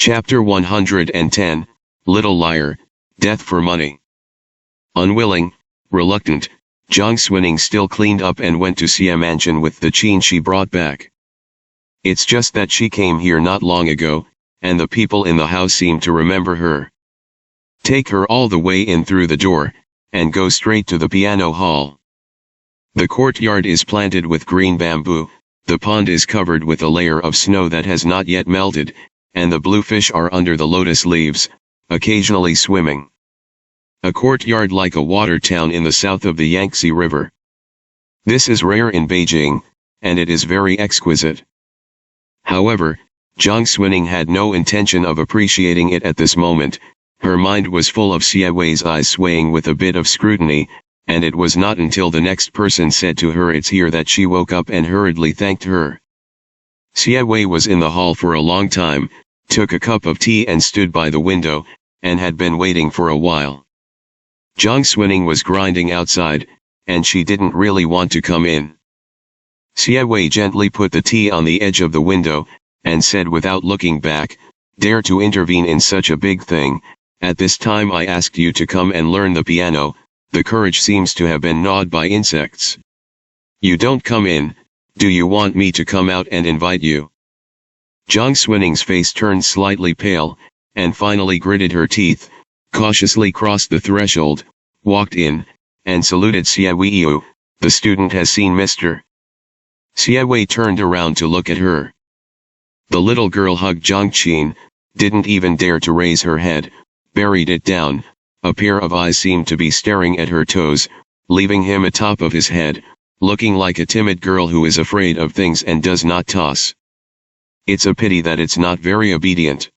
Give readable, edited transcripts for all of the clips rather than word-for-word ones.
Chapter 110, Little Liar, Death for Money. Unwilling, reluctant, Jiang Swining still cleaned up and went to Xia Mansion with the chain she brought back. It's just that she came here not long ago, and the people in the house seem to remember her. Take her all the way in through the door, and go straight to the piano hall. The courtyard is planted with green bamboo, the pond is covered with a layer of snow that has not yet melted, and the bluefish are under the lotus leaves, occasionally swimming. A courtyard like a water town in the south of the Yangtze River. This is rare in Beijing, and it is very exquisite. However, Jiang Swining had no intention of appreciating it at this moment. Her mind was full of Xia Wei's eyes swaying with a bit of scrutiny, and it was not until the next person said to her "It's here" that she woke up and hurriedly thanked her. Xia Wei was in the hall for a long time, took a cup of tea and stood by the window, and had been waiting for a while. Jiang Swining was grinding outside, and she didn't really want to come in. Xia Wei gently put the tea on the edge of the window, and said without looking back, "Dare to intervene in such a big thing. At this time I asked you to come and learn the piano, the courage seems to have been gnawed by insects. You don't come in, do you want me to come out and invite you?" Jiang Swining's face turned slightly pale, and finally gritted her teeth, cautiously crossed the threshold, walked in, and saluted Xia Wei. "The student has seen Mr." Xia Wei turned around to look at her. The little girl hugged Jiang Qin, didn't even dare to raise her head, buried it down. A pair of eyes seemed to be staring at her toes, leaving him atop of his head, looking like a timid girl who is afraid of things and does not toss. It's a pity that it's not very obedient.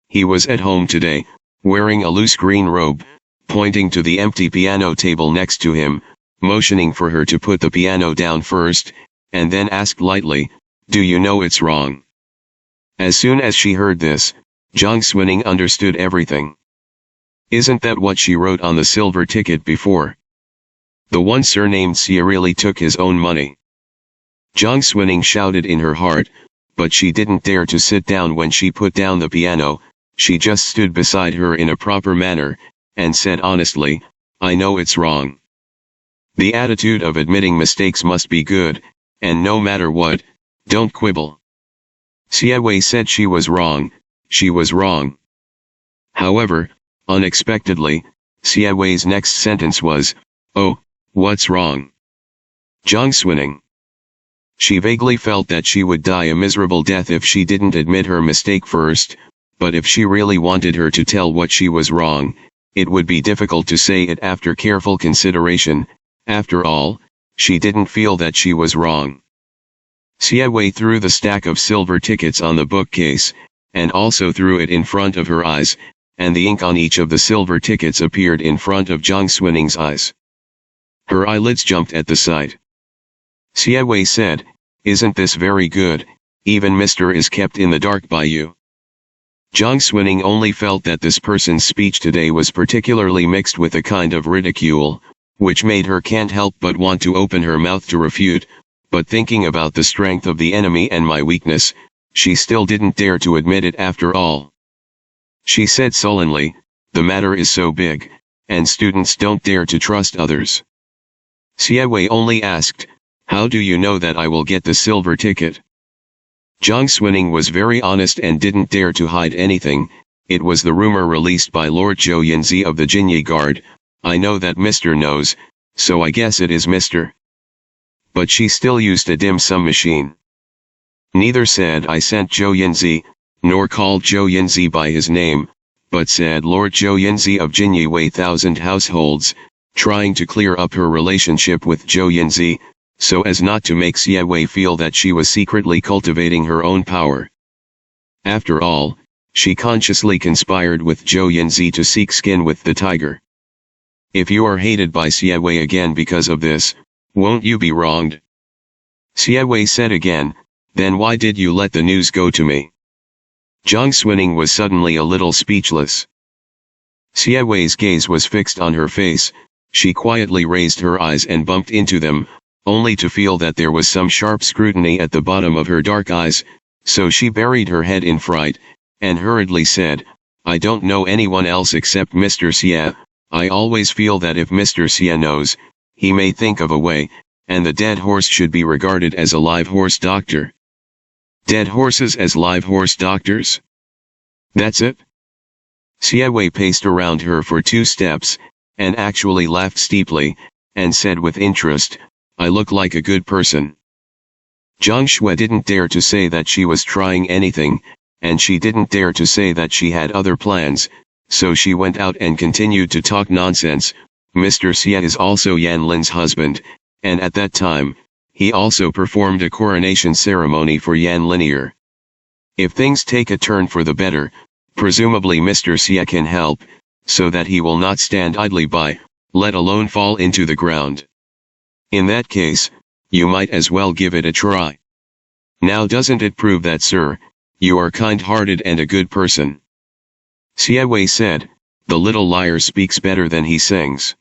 He was at home today, wearing a loose green robe, pointing to the empty piano table next to him, motioning for her to put the piano down first, and then asked lightly, "Do you know it's wrong?" As soon as she heard this, Jiang Swining understood everything. Isn't that what she wrote on the silver ticket before? The one surnamed Xia really took his own money. Jiang Swining shouted in her heart, but she didn't dare to sit down when she put down the piano. She just stood beside her in a proper manner, and said honestly, "I know it's wrong." The attitude of admitting mistakes must be good, and no matter what, don't quibble. Xia Wei said she was wrong, she was wrong. However, unexpectedly, Xia Wei's next sentence was, "Oh, what's wrong?" Jiang Swining. She vaguely felt that she would die a miserable death if she didn't admit her mistake first, but if she really wanted her to tell what she was wrong, it would be difficult to say it after careful consideration. After all, she didn't feel that she was wrong. Xia Wei threw the stack of silver tickets on the bookcase, and also threw it in front of her eyes, and the ink on each of the silver tickets appeared in front of Jiang Swining's eyes. Her eyelids jumped at the sight. Xia Wei said, "Isn't this very good? Even Mr. is kept in the dark by you." Jiang Swining only felt that this person's speech today was particularly mixed with a kind of ridicule, which made her can't help but want to open her mouth to refute, but thinking about the strength of the enemy and my weakness, she still didn't dare to admit it after all. She said sullenly, "The matter is so big, and students don't dare to trust others." Xia Wei only asked, "How do you know that I will get the silver ticket?" Jiang Swining was very honest and didn't dare to hide anything. "It was the rumor released by Lord Zhou Yanzi of the Jinyi Guard. I know that Mr. knows, so I guess it is Mr." But she still used a dim sum machine. Neither said "I sent Zhou Yanzi," nor called Zhou Yanzi by his name, but said Lord Zhou Yanzi of Jinyi Wei 1,000 households, trying to clear up her relationship with Zhou Yanzi, so as not to make Xia Wei feel that she was secretly cultivating her own power. After all, she consciously conspired with Zhou Yanzi to seek skin with the tiger. If you are hated by Xia Wei again because of this, won't you be wronged? Xia Wei said again, "Then why did you let the news go to me?" Jiang Swining was suddenly a little speechless. Xia Wei's gaze was fixed on her face. She quietly raised her eyes and bumped into them, only to feel that there was some sharp scrutiny at the bottom of her dark eyes, so she buried her head in fright, and hurriedly said, I don't know anyone else except Mr. Xie. I always feel that if Mr. Xie knows, he may think of a way, and the dead horse should be regarded as a live horse doctor. Dead horses as live horse doctors? That's it? Xie Wei paced around her for 2 steps, and actually laughed steeply, and said with interest, I look like a good person. Zhang Shui didn't dare to say that she was trying anything, and she didn't dare to say that she had other plans, so she went out and continued to talk nonsense. Mr. Xie is also Yan Lin's husband, and at that time, he also performed a coronation ceremony for Yan Linear. If things take a turn for the better, presumably Mr. Xie can help, so that he will not stand idly by, let alone fall into the ground. In that case, you might as well give it a try. Now doesn't it prove that, sir, you are kind-hearted and a good person? Xie Wei said, the little liar speaks better than he sings.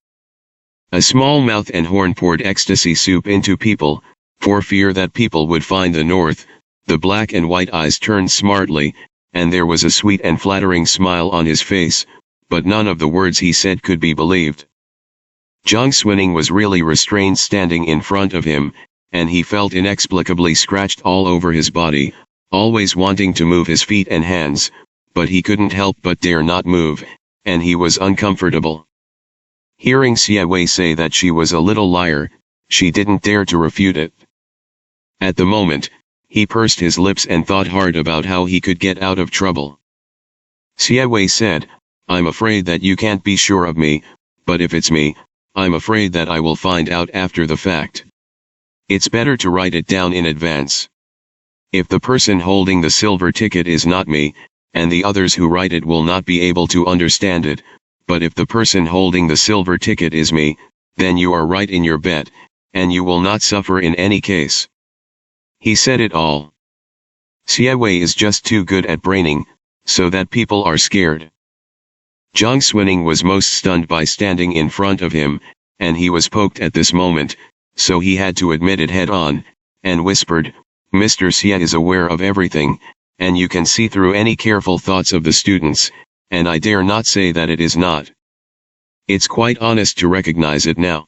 A small mouth and horn poured ecstasy soup into people, for fear that people would find the north. The black and white eyes turned smartly, and there was a sweet and flattering smile on his face, but none of the words he said could be believed. Zhang Xuning was really restrained standing in front of him, and he felt inexplicably scratched all over his body, always wanting to move his feet and hands, but he couldn't help but dare not move, and he was uncomfortable. Hearing Xie Wei say that she was a little liar, she didn't dare to refute it. At the moment, he pursed his lips and thought hard about how he could get out of trouble. Xie Wei said, I'm afraid that you can't be sure of me, but if it's me, I'm afraid that I will find out after the fact. It's better to write it down in advance. If the person holding the silver ticket is not me, and the others who write it will not be able to understand it, but if the person holding the silver ticket is me, then you are right in your bet, and you will not suffer in any case. He said it all. Xie Wei is just too good at braining, so that people are scared. Zhang Xuning was most stunned by standing in front of him, and he was poked at this moment, so he had to admit it head on, and whispered, Mr. Xie is aware of everything, and you can see through any careful thoughts of the students, and I dare not say that it is not. It's quite honest to recognize it now.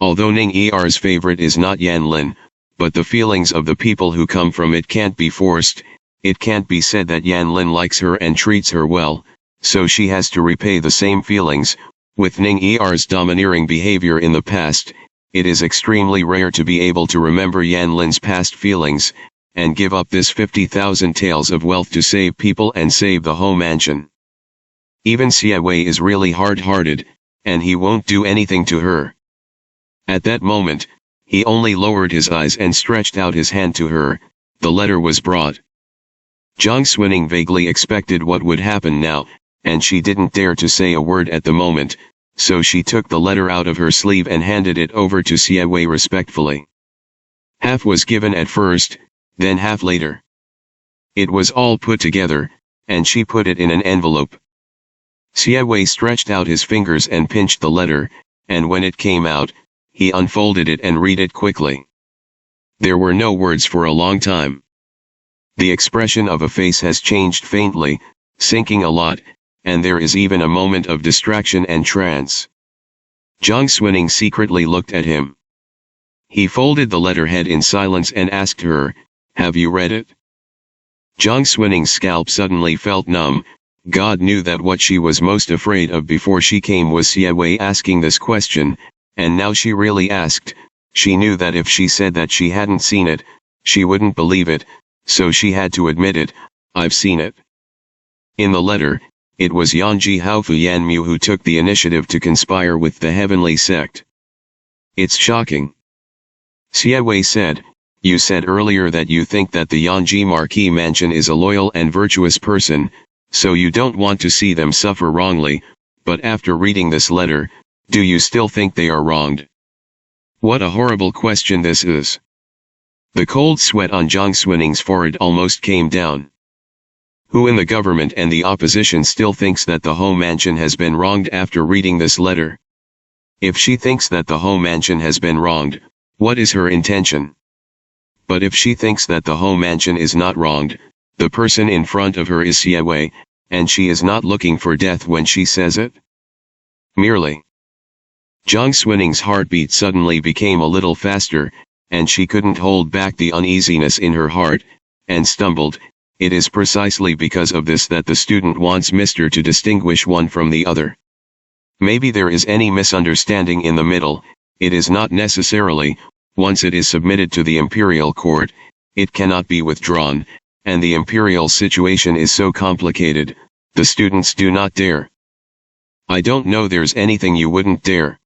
Although Ning Er's favorite is not Yan Lin, but the feelings of the people who come from it can't be forced. It can't be said that Yan Lin likes her and treats her well, so she has to repay the same feelings. With Ning Er's domineering behavior in the past, it is extremely rare to be able to remember Yan Lin's past feelings, and give up this 50,000 taels of wealth to save people and save the whole mansion. Even Xie Wei is really hard-hearted, and he won't do anything to her. At that moment, he only lowered his eyes and stretched out his hand to her. The letter was brought. Zhang Xuning vaguely expected what would happen now, and she didn't dare to say a word at the moment, so she took the letter out of her sleeve and handed it over to Xie Wei respectfully. Half was given at first, then half later. It was all put together, and she put it in an envelope. Xie Wei stretched out his fingers and pinched the letter, and when it came out, he unfolded it and read it quickly. There were no words for a long time. The expression of a face has changed faintly, sinking a lot, and there is even a moment of distraction and trance. Zhang Xuning secretly looked at him. He folded the letterhead in silence and asked her, Have you read it? Zhang Xunning's scalp suddenly felt numb. God knew that what she was most afraid of before she came was Xie Wei asking this question, and now she really asked. She knew that if she said that she hadn't seen it, she wouldn't believe it, so she had to admit it. I've seen it. In the letter, it was Yanji Haofu Yanmu who took the initiative to conspire with the heavenly sect. It's shocking. Xie Wei said, You said earlier that you think that the Yanji Marquis Mansion is a loyal and virtuous person, so you don't want to see them suffer wrongly, but after reading this letter, do you still think they are wronged? What a horrible question this is. The cold sweat on Zhang Xunning's forehead almost came down. Who in the government and the opposition still thinks that the Ho Mansion has been wronged after reading this letter? If she thinks that the Ho Mansion has been wronged, what is her intention? But if she thinks that the Ho Mansion is not wronged, The person in front of her is Siawei, and she is not looking for death when she says it? Merely. Jiang Swining's heartbeat suddenly became a little faster, and she couldn't hold back the uneasiness in her heart, and stumbled. It is precisely because of this that the student wants Mr. to distinguish one from the other. Maybe there is any misunderstanding in the middle. It is not necessarily. Once it is submitted to the imperial court, it cannot be withdrawn, and the imperial situation is so complicated, the students do not dare. I don't know there's anything you wouldn't dare.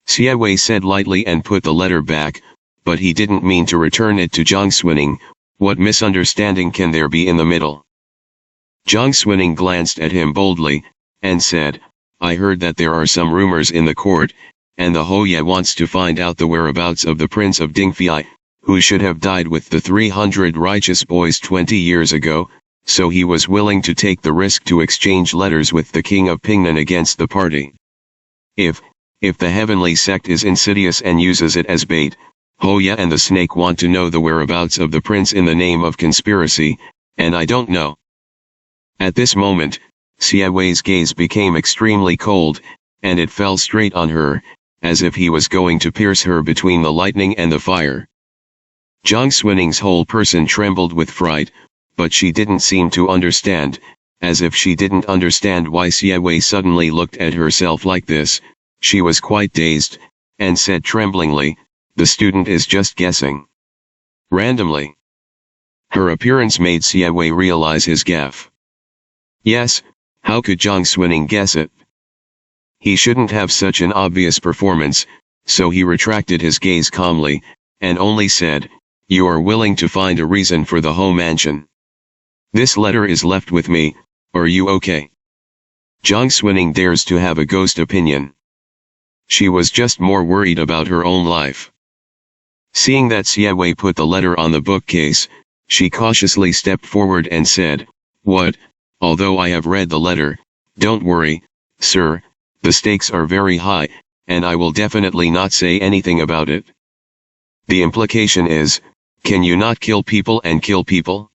Siawei said lightly and put the letter back, but he didn't mean to return it to Jiang Swining. What misunderstanding can there be in the middle? Jiang Swining glanced at him boldly, and said, I heard that there are some rumors in the court, and the Hoye wants to find out the whereabouts of the Prince of Dingfei, who should have died with the 300 righteous boys 20 years ago, so he was willing to take the risk to exchange letters with the King of Pingnan against the party. If the heavenly sect is insidious and uses it as bait, Hoya and the snake want to know the whereabouts of the prince in the name of conspiracy, and I don't know. At this moment, Siawei's gaze became extremely cold, and it fell straight on her, as if he was going to pierce her between the lightning and the fire. Jiang Swining's whole person trembled with fright, but she didn't seem to understand, as if she didn't understand why Siawei suddenly looked at herself like this. She was quite dazed, and said tremblingly, the student is just guessing. Randomly. Her appearance made Siawei realize his gaffe. Yes, how could Jiang Swining guess it? He shouldn't have such an obvious performance, so he retracted his gaze calmly, and only said, you are willing to find a reason for the Ho mansion. This letter is left with me, are you okay? Jiang Swining dares to have a ghost opinion. She was just more worried about her own life. Seeing that Siawei put the letter on the bookcase, she cautiously stepped forward and said, what? Although I have read the letter, don't worry, sir, the stakes are very high, and I will definitely not say anything about it. The implication is, can you not kill people and kill people?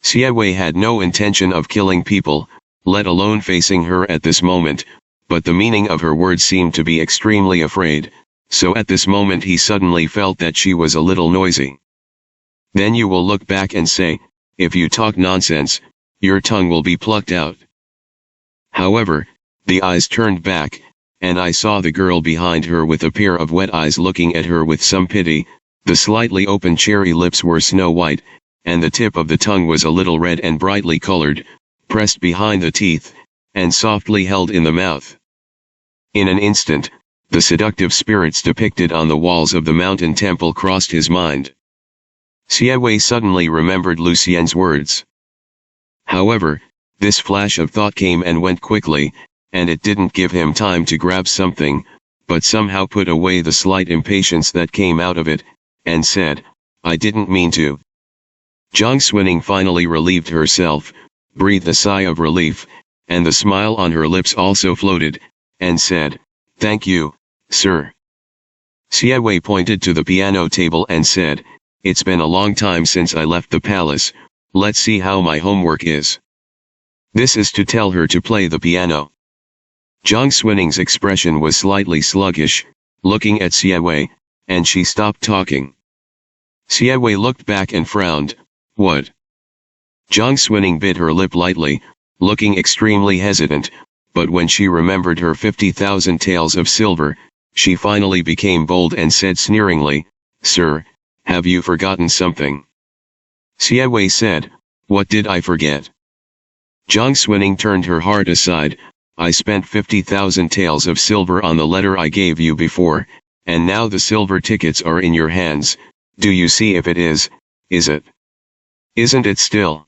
Siawei had no intention of killing people, let alone facing her at this moment, but the meaning of her words seemed to be extremely afraid, so at this moment he suddenly felt that she was a little noisy. Then you will look back and say, if you talk nonsense, your tongue will be plucked out. However, the eyes turned back, and I saw the girl behind her with a pair of wet eyes looking at her with some pity. The slightly open cherry lips were snow white, and the tip of the tongue was a little red and brightly colored, pressed behind the teeth, and softly held in the mouth. In an instant, the seductive spirits depicted on the walls of the mountain temple crossed his mind. Siawei suddenly remembered Lucien's words. However, this flash of thought came and went quickly, and it didn't give him time to grab something, but somehow put away the slight impatience that came out of it, and said, I didn't mean to. Jiang Swining finally relieved herself, breathed a sigh of relief, and the smile on her lips also floated, and said, thank you, sir. Siawei pointed to the piano table and said, it's been a long time since I left the palace, let's see how my homework is. This is to tell her to play the piano. Jiang Swining's expression was slightly sluggish, looking at Siawei, and she stopped talking. Siawei looked back and frowned. What? Jiang Swining bit her lip lightly, looking extremely hesitant, but when she remembered her 50,000 taels of silver, she finally became bold and said sneeringly, Sir, have you forgotten something? Siawei said, what did I forget? Jiang Swining turned her heart aside, I spent 50,000 taels of silver on the letter I gave you before, and now the silver tickets are in your hands, do you see if it is it? Isn't it still?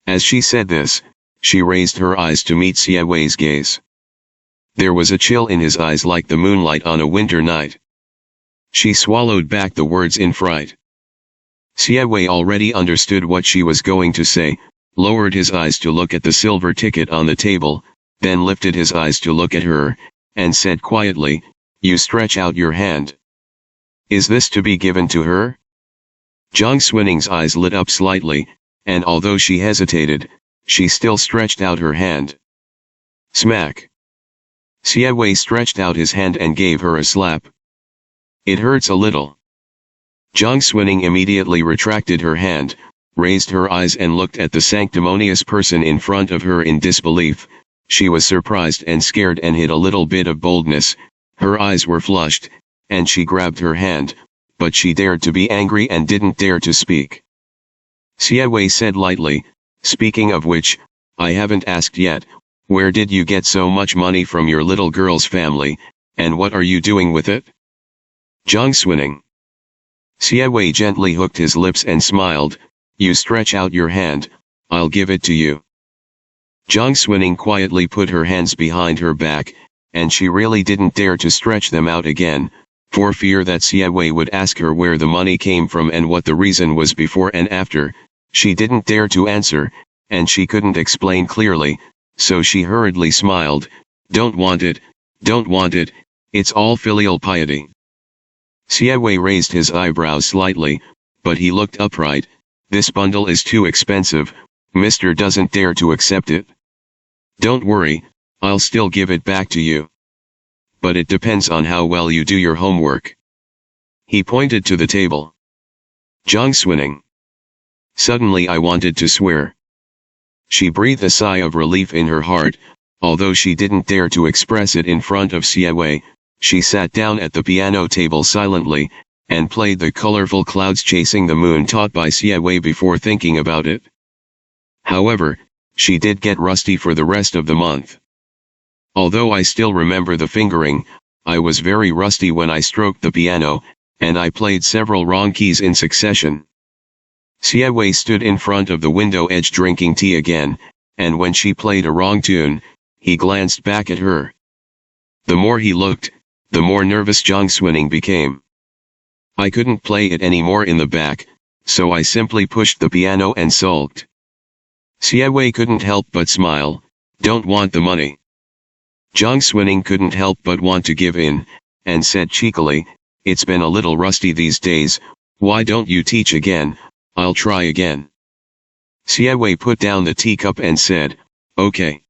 As she said this, she raised her eyes to meet Siawei's gaze. There was a chill in his eyes like the moonlight on a winter night. She swallowed back the words in fright. Siawei already understood what she was going to say, lowered his eyes to look at the silver ticket on the table, then lifted his eyes to look at her, and said quietly, you stretch out your hand. Is this to be given to her? Jiang Swining's eyes lit up slightly, and although she hesitated, she still stretched out her hand. Smack. Siewei stretched out his hand and gave her a slap. It hurts a little. Jiang Xuning immediately retracted her hand, raised her eyes and looked at the sanctimonious person in front of her in disbelief. She was surprised and scared and hid a little bit of boldness. Her eyes were flushed, and she grabbed her hand, but she dared to be angry and didn't dare to speak. Siewei said lightly, "Speaking of which, I haven't asked yet, where did you get so much money from your little girl's family, and what are you doing with it?" Jiang Xuning. Siewei gently hooked his lips and smiled, "You stretch out your hand, I'll give it to you." Jiang Xuning quietly put her hands behind her back, and she really didn't dare to stretch them out again, for fear that Siewei would ask her where the money came from and what the reason was before and after. She didn't dare to answer, and she couldn't explain clearly, so she hurriedly smiled, don't want it, it's all filial piety." Siewei raised his eyebrows slightly, but he looked upright. "This bundle is too expensive, Mister doesn't dare to accept it." "Don't worry, I'll still give it back to you. But it depends on how well you do your homework." He pointed to the table. Jiang Xuning. Suddenly I wanted to swear. She breathed a sigh of relief in her heart, although she didn't dare to express it in front of Siewei. She sat down at the piano table silently, and played the colorful clouds chasing the moon taught by Siewei before thinking about it. However, she did get rusty for the rest of the month. Although I still remember the fingering, I was very rusty when I stroked the piano, and I played several wrong keys in succession. Siewei stood in front of the window edge drinking tea again, and when she played a wrong tune, he glanced back at her. The more he looked, the more nervous Jiang Xuning became. I couldn't play it anymore in the back, so I simply pushed the piano and sulked. Siewei couldn't help but smile, "Don't want the money." Jiang Xuning couldn't help but want to give in, and said cheekily, "It's been a little rusty these days, why don't you teach again? I'll try again." Siewei put down the teacup and said, "Okay."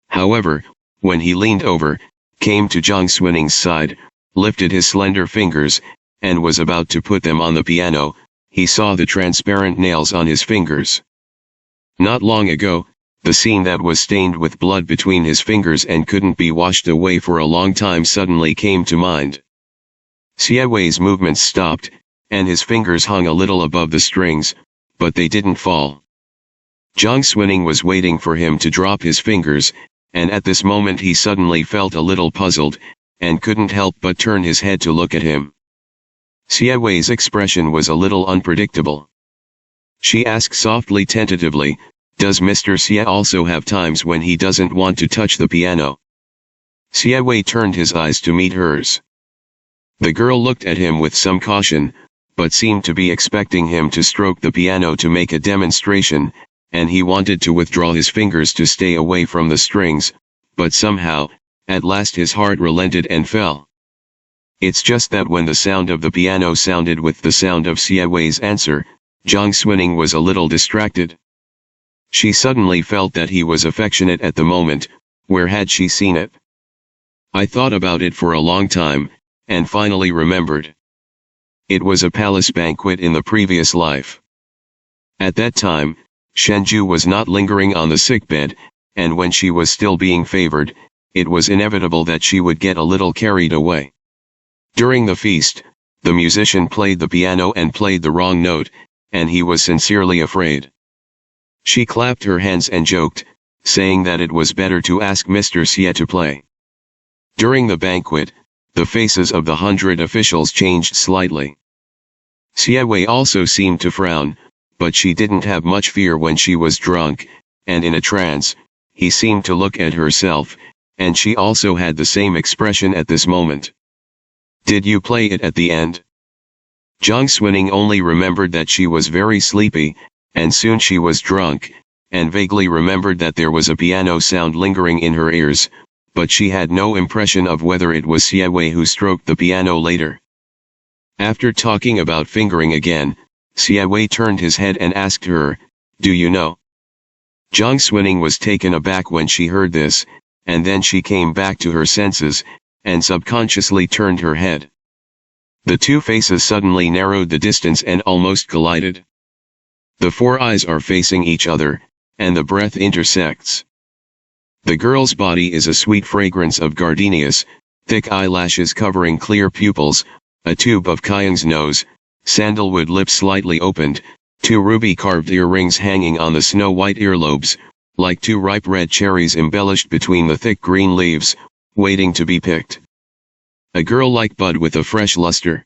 However, when he leaned over, came to Jiang Xuning's side, lifted his slender fingers, and was about to put them on the piano, he saw the transparent nails on his fingers. Not long ago, the scene that was stained with blood between his fingers and couldn't be washed away for a long time suddenly came to mind. Siewei's movements stopped, and his fingers hung a little above the strings, but they didn't fall. Jiang Xuning was waiting for him to drop his fingers, and at this moment he suddenly felt a little puzzled, and couldn't help but turn his head to look at him. Siewei's expression was a little unpredictable. She asked softly tentatively, "Does Mr. Xie also have times when he doesn't want to touch the piano?" Siewei turned his eyes to meet hers. The girl looked at him with some caution, but seemed to be expecting him to stroke the piano to make a demonstration, and he wanted to withdraw his fingers to stay away from the strings, but somehow, at last his heart relented and fell. It's just that when the sound of the piano sounded with the sound of Siewei's answer, Jiang Xuning was a little distracted. She suddenly felt that he was affectionate at the moment. Where had she seen it? I thought about it for a long time, and finally remembered. It was a palace banquet in the previous life. At that time, Shenju was not lingering on the sickbed, and when she was still being favored, it was inevitable that she would get a little carried away. During the feast, the musician played the piano and played the wrong note, and he was sincerely afraid. She clapped her hands and joked, saying that it was better to ask Mr. Xie to play. During the banquet, the faces of the 100 officials changed slightly. Siewei also seemed to frown, but she didn't have much fear when she was drunk, and in a trance. He seemed to look at herself, and she also had the same expression at this moment. "Did you play it at the end?" Jiang Xuning only remembered that she was very sleepy, and soon she was drunk, and vaguely remembered that there was a piano sound lingering in her ears, but she had no impression of whether it was Siewei who stroked the piano later. After talking about fingering again, Siewei turned his head and asked her, do you know? Jiang Swining was taken aback when she heard this, and then she came back to her senses, and subconsciously turned her head. The two faces suddenly narrowed the distance and almost collided. The four eyes are facing each other, and the breath intersects. The girl's body is a sweet fragrance of gardenias, thick eyelashes covering clear pupils, a tube of Kyung's nose, sandalwood lips slightly opened, two ruby-carved earrings hanging on the snow-white earlobes, like two ripe red cherries embellished between the thick green leaves, waiting to be picked. A girl like bud with a fresh luster.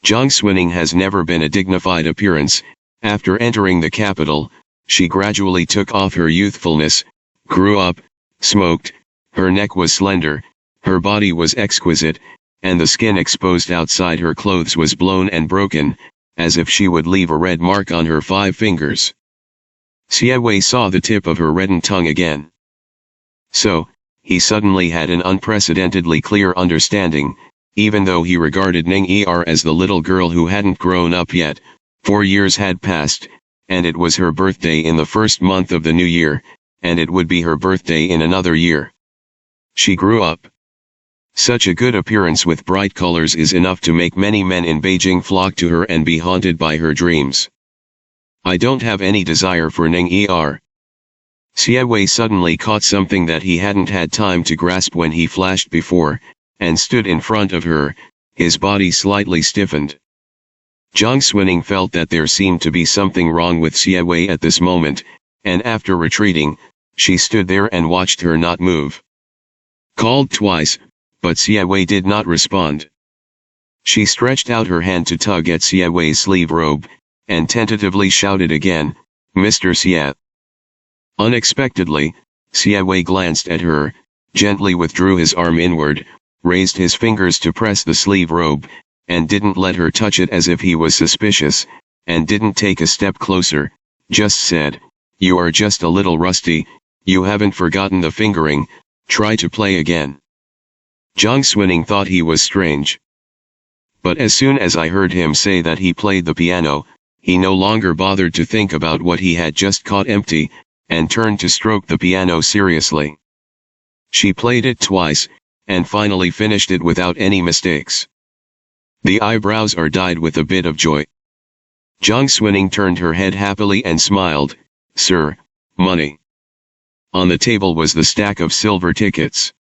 Jiang Swining has never been a dignified appearance. After entering the capital, she gradually took off her youthfulness, grew up, smoked, her neck was slender, her body was exquisite, and the skin exposed outside her clothes was blown and broken, as if she would leave a red mark on her 5 fingers. Xie Wei saw the tip of her reddened tongue again. So, he suddenly had an unprecedentedly clear understanding, even though he regarded Ning Er as the little girl who hadn't grown up yet. 4 years had passed, and it was her birthday in the first month of the new year, and it would be her birthday in another year. She grew up. Such a good appearance with bright colors is enough to make many men in Beijing flock to her and be haunted by her dreams. I don't have any desire for Ning Er. Xie Wei suddenly caught something that he hadn't had time to grasp when he flashed before, and stood in front of her, his body slightly stiffened. Jiang Swining felt that there seemed to be something wrong with Xie Wei at this moment, and after retreating, she stood there and watched her not move. Called twice, but Xie Wei did not respond. She stretched out her hand to tug at Xie Wei's sleeve robe, and tentatively shouted again, "Mr. Xie." Unexpectedly, Xie Wei glanced at her, gently withdrew his arm inward, raised his fingers to press the sleeve robe, and didn't let her touch it as if he was suspicious, and didn't take a step closer, just said, "You are just a little rusty, you haven't forgotten the fingering, try to play again." Jiang Swining thought he was strange. But as soon as I heard him say that he played the piano, he no longer bothered to think about what he had just caught empty, and turned to stroke the piano seriously. She played it twice, and finally finished it without any mistakes. The eyebrows are dyed with a bit of joy. Jiang Swining turned her head happily and smiled, "Sir, money." On the table was the stack of silver tickets.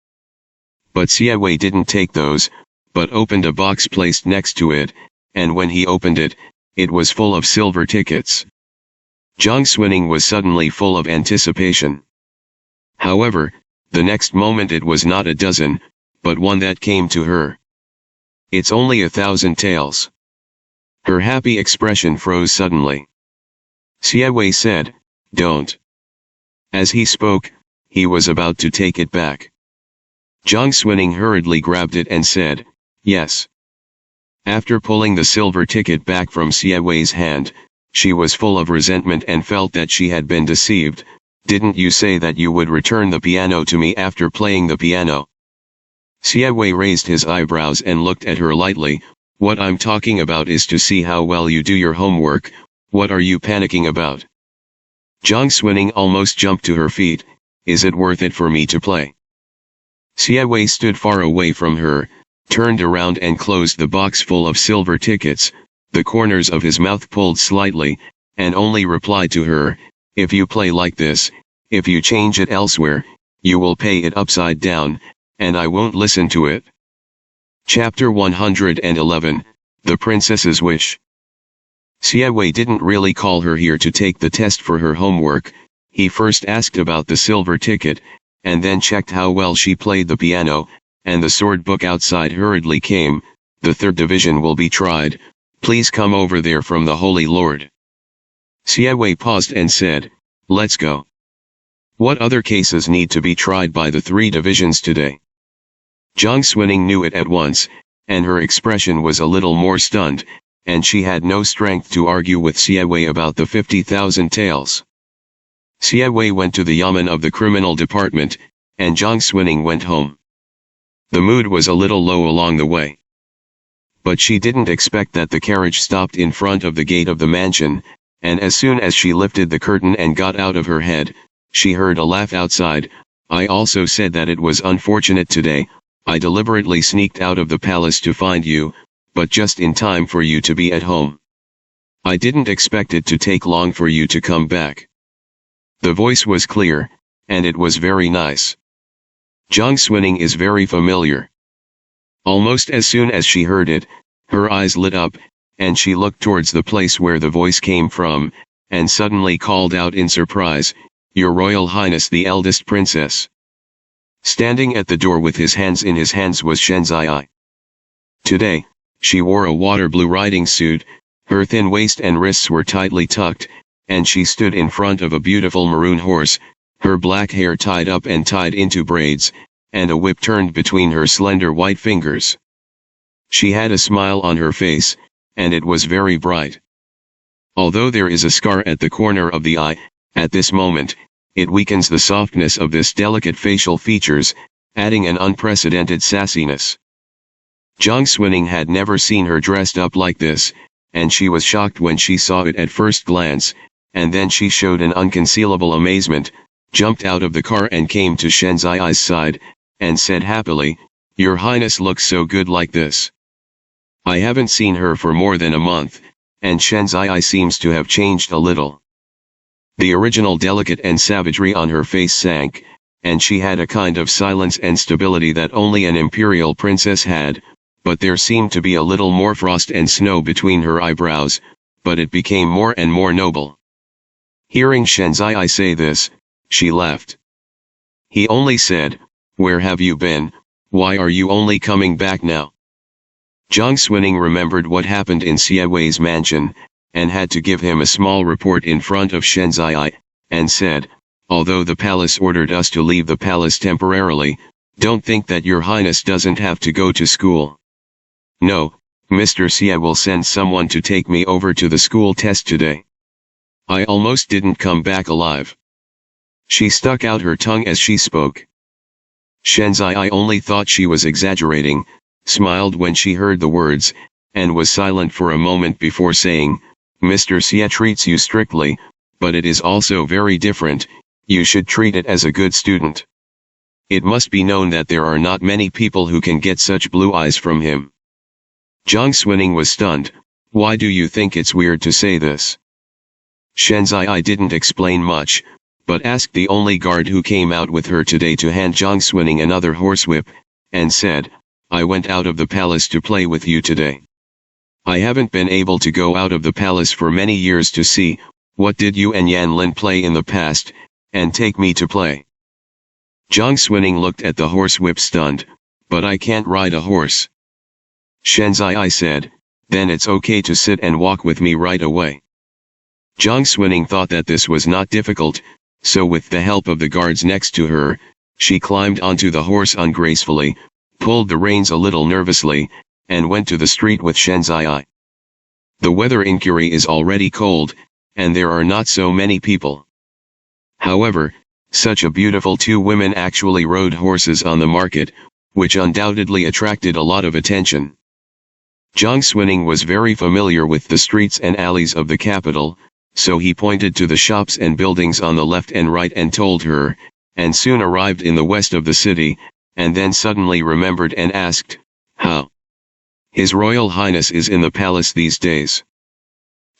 But Xie Wei didn't take those, but opened a box placed next to it, and when he opened it, it was full of silver tickets. Jiang Swining was suddenly full of anticipation. However, the next moment it was not a dozen, but one that came to her. "It's only 1,000 taels." Her happy expression froze suddenly. Xie Wei said, "Don't." As he spoke, he was about to take it back. Jiang Swining hurriedly grabbed it and said, "Yes." After pulling the silver ticket back from Xie Wei's hand, she was full of resentment and felt that she had been deceived. "Didn't you say that you would return the piano to me after playing the piano?" Xie Wei raised his eyebrows and looked at her lightly. "What I'm talking about is to see how well you do your homework. What are you panicking about?" Jiang Swining almost jumped to her feet. "Is it worth it for me to play?" Xie Wei stood far away from her, turned around and closed the box full of silver tickets, the corners of his mouth pulled slightly, and only replied to her, "If you play like this, if you change it elsewhere, you will pay it upside down, and I won't listen to it." Chapter 111, The Princess's Wish. Xie Wei didn't really call her here to take the test for her homework. He first asked about the silver ticket, and then checked how well she played the piano, and the sword book outside hurriedly came. "The 3rd division will be tried. Please come over there from the Holy Lord." Xie Wei paused and said, "Let's go." What other cases need to be tried by the 3 divisions today? Jiang Swining knew it at once, and her expression was a little more stunned, and she had no strength to argue with Xie Wei about the 50,000 taels. Xie Wei went to the yamen of the criminal department, and Jiang Swining went home. The mood was a little low along the way. But she didn't expect that the carriage stopped in front of the gate of the mansion, and as soon as she lifted the curtain and got out of her head, she heard a laugh outside. I also said that it was unfortunate today. I deliberately sneaked out of the palace to find you, but just in time for you to be at home. I didn't expect it to take long for you to come back. The voice was clear, and it was very nice. Jiang Xuning is very familiar. Almost as soon as she heard it, her eyes lit up, and she looked towards the place where the voice came from, and suddenly called out in surprise, "Your Royal Highness the eldest princess." Standing at the door with his hands in his hands was Shen Zai. Today, she wore a water blue riding suit, her thin waist and wrists were tightly tucked, and she stood in front of a beautiful maroon horse, her black hair tied up and tied into braids, and a whip turned between her slender white fingers. She had a smile on her face, and it was very bright. Although there is a scar at the corner of the eye, at this moment, it weakens the softness of this delicate facial features, adding an unprecedented sassiness. Jiang Xuning had never seen her dressed up like this, and she was shocked when she saw it at first glance, and then she showed an unconcealable amazement, jumped out of the car and came to Shen Zai's side, and said happily, "Your Highness looks so good like this." I haven't seen her for more than a month, and Shen Zai seems to have changed a little. The original delicate and savagery on her face sank, and she had a kind of silence and stability that only an imperial princess had, but there seemed to be a little more frost and snow between her eyebrows, but it became more and more noble. Hearing Shen Zai say this, she laughed. He only said, "Where have you been? Why are you only coming back now?" Jiang Xuning remembered what happened in Xie Wei's mansion, and had to give him a small report in front of Shen Zai, and said, "Although the palace ordered us to leave the palace temporarily, don't think that your highness doesn't have to go to school. No, Mr. Xie will send someone to take me over to the school test today. I almost didn't come back alive." She stuck out her tongue as she spoke. Shen Zai only thought she was exaggerating, smiled when she heard the words, and was silent for a moment before saying, "Mr. Xie treats you strictly, but it is also very different. You should treat it as a good student. It must be known that there are not many people who can get such blue eyes from him." Jiang Xuning was stunned. "Why do you think it's weird to say this?" Shen Zai didn't explain much, but asked the only guard who came out with her today to hand Jiang Xuning another horsewhip, and said, "I went out of the palace to play with you today. I haven't been able to go out of the palace for many years to see, what did you and Yan Lin play in the past, and take me to play." Jiang Xuning looked at the horsewhip stunned, "But I can't ride a horse." Shen Zai said, "Then it's okay to sit and walk with me right away." Jiang Xuning thought that this was not difficult, so with the help of the guards next to her, she climbed onto the horse ungracefully, pulled the reins a little nervously, and went to the street with Shen Zai. The weather in Curie is already cold, and there are not so many people. However, such a beautiful two women actually rode horses on the market, which undoubtedly attracted a lot of attention. Jiang Xuning was very familiar with the streets and alleys of the capital, so he pointed to the shops and buildings on the left and right and told her, and soon arrived in the west of the city, and then suddenly remembered and asked, "How? His Royal Highness is in the palace these days?"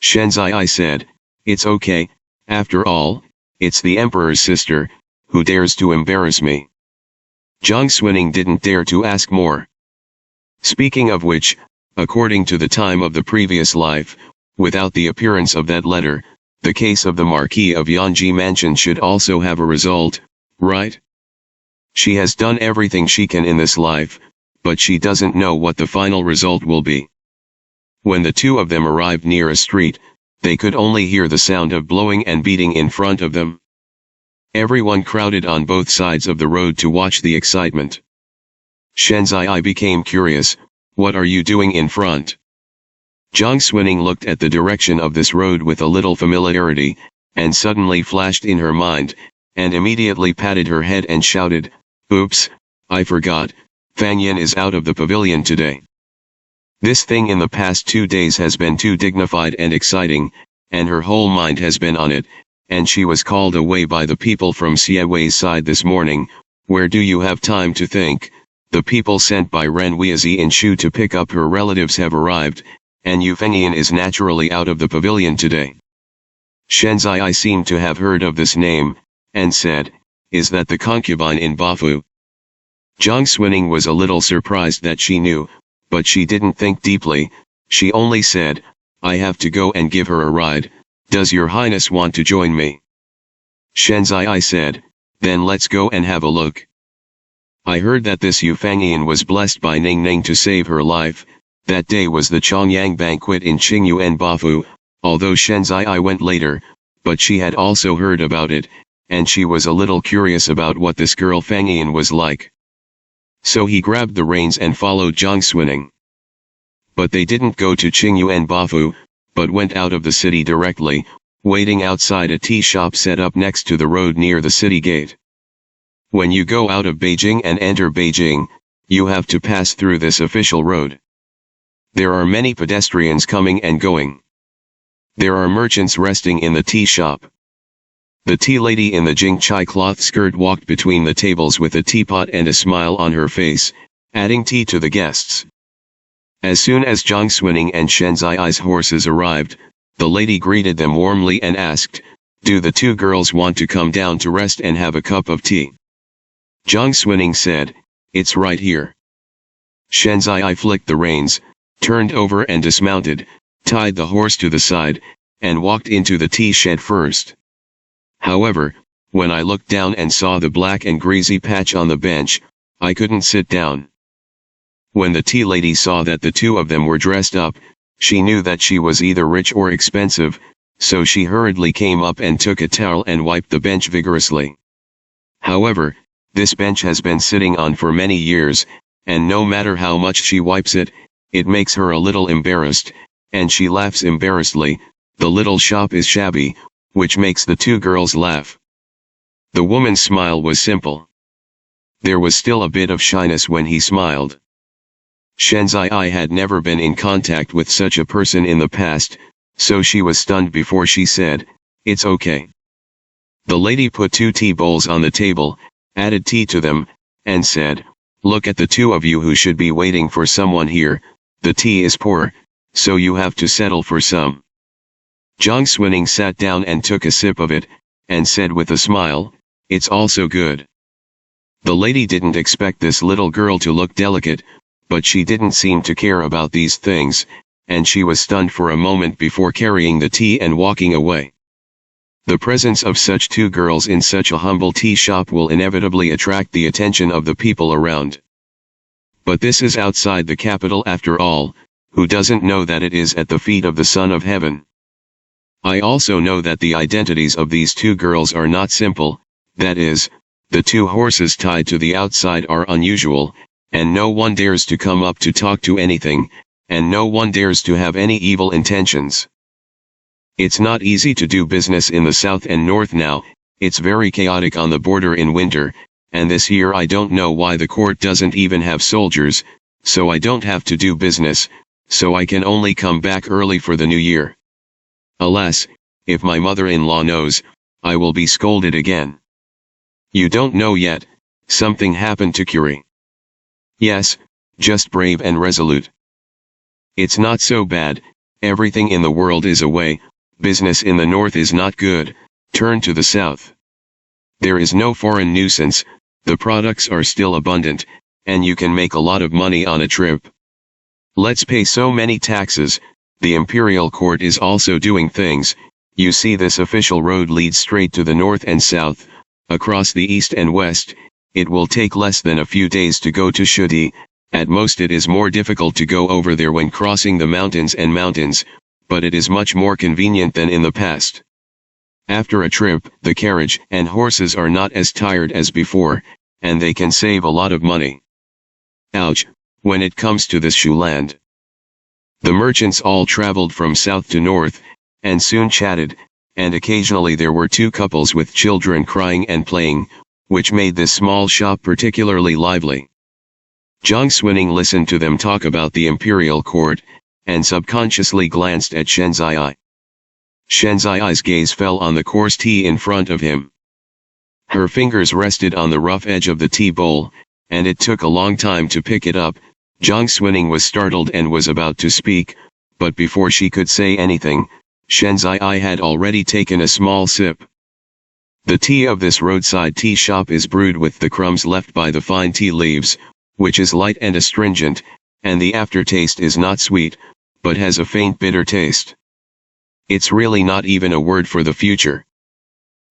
Shen Zai said, "It's okay, after all, it's the Emperor's sister, who dares to embarrass me." Jiang Xuning didn't dare to ask more. Speaking of which, according to the time of the previous life, without the appearance of that letter, the case of the Marquis of Yanji Mansion should also have a result, right? She has done everything she can in this life, but she doesn't know what the final result will be. When the two of them arrived near a street, they could only hear the sound of blowing and beating in front of them. Everyone crowded on both sides of the road to watch the excitement. Shen Zai became curious. "What are you doing in front?" Jiang Xuning looked at the direction of this road with a little familiarity, and suddenly flashed in her mind, and immediately patted her head and shouted, "Oops, I forgot, Fang Yin is out of the pavilion today. This thing in the past 2 days has been too dignified and exciting, and her whole mind has been on it, and she was called away by the people from Siewei's side this morning. Where do you have time to think? The people sent by Ren Weizi in Shu to pick up her relatives have arrived, and Yu Fengyan is naturally out of the pavilion today. Shenzai seemed to have heard of this name, and said, "Is that the concubine in Bafu?" Jiang Xuning was a little surprised that she knew, but she didn't think deeply. She only said, "I have to go and give her a ride. Does your highness want to join me?" Shenzai said, "Then let's go and have a look." I heard that this Yu Fengyan was blessed by Ning Ning to save her life. That day was the Chongyang banquet in Qingyuan Bafu, although Shenzai went later, but she had also heard about it, and she was a little curious about what this girl Fengyan was like. So he grabbed the reins and followed Jiang Xuning. But they didn't go to Qingyuan Bafu, but went out of the city directly, waiting outside a tea shop set up next to the road near the city gate. When you go out of Beijing and enter Beijing, you have to pass through this official road. There are many pedestrians coming and going. There are merchants resting in the tea shop. The tea lady in the Jing Chai cloth skirt walked between the tables with a teapot and a smile on her face, adding tea to the guests. As soon as Jiang Xuning and Shenzai's horses arrived, the lady greeted them warmly and asked, "Do the two girls want to come down to rest and have a cup of tea?" Jiang Xuning said, "It's right here." Shenzai flicked the reins, turned over and dismounted, tied the horse to the side, and walked into the tea shed first. However, when I looked down and saw the black and greasy patch on the bench, I couldn't sit down. When the tea lady saw that the two of them were dressed up, she knew that she was either rich or expensive, so she hurriedly came up and took a towel and wiped the bench vigorously. However, this bench has been sitting on for many years, and no matter how much she wipes it, it makes her a little embarrassed, and she laughs embarrassedly. The little shop is shabby, which makes the two girls laugh. The woman's smile was simple. There was still a bit of shyness when he smiled. Shenzai had never been in contact with such a person in the past, so she was stunned before she said, "It's okay." The lady put 2 tea bowls on the table, added tea to them, and said, "Look at the two of you who should be waiting for someone here. The tea is poor, so you have to settle for some." Jiang Xuning sat down and took a sip of it, and said with a smile, "It's also good." The lady didn't expect this little girl to look delicate, but she didn't seem to care about these things, and she was stunned for a moment before carrying the tea and walking away. The presence of such 2 girls in such a humble tea shop will inevitably attract the attention of the people around. But this is outside the capital after all. Who doesn't know that it is at the feet of the Son of Heaven? I also know that the identities of these 2 girls are not simple, that is, the 2 horses tied to the outside are unusual, and no one dares to come up to talk to anything, and no one dares to have any evil intentions. It's not easy to do business in the south and north now. It's very chaotic on the border in winter, and this year I don't know why the court doesn't even have soldiers, so I don't have to do business, so I can only come back early for the new year. Alas, if my mother-in-law knows, I will be scolded again. You don't know yet, something happened to Curie. Yes, just brave and resolute. It's not so bad, everything in the world is away. Business in the north is not good, turn to the south. There is no foreign nuisance, the products are still abundant, and you can make a lot of money on a trip. Let's pay so many taxes. The imperial court is also doing things. You see, this official road leads straight to the north and south, across the east and west. It will take less than a few days to go to Shudi. At most it is more difficult to go over there when crossing the mountains, but it is much more convenient than in the past. After a trip, the carriage and horses are not as tired as before, and they can save a lot of money. Ouch, when it comes to this Shuland. The merchants all traveled from south to north, and soon chatted, and occasionally there were 2 couples with children crying and playing, which made this small shop particularly lively. Jiang Xuning listened to them talk about the imperial court, and subconsciously glanced at Shenzai. Shenzai's gaze fell on the coarse tea in front of him. Her fingers rested on the rough edge of the tea bowl, and it took a long time to pick it up. Jiang Xuning was startled and was about to speak, but before she could say anything, Shenzai had already taken a small sip. The tea of this roadside tea shop is brewed with the crumbs left by the fine tea leaves, which is light and astringent, and the aftertaste is not sweet, but has a faint bitter taste. It's really not even a word for the future.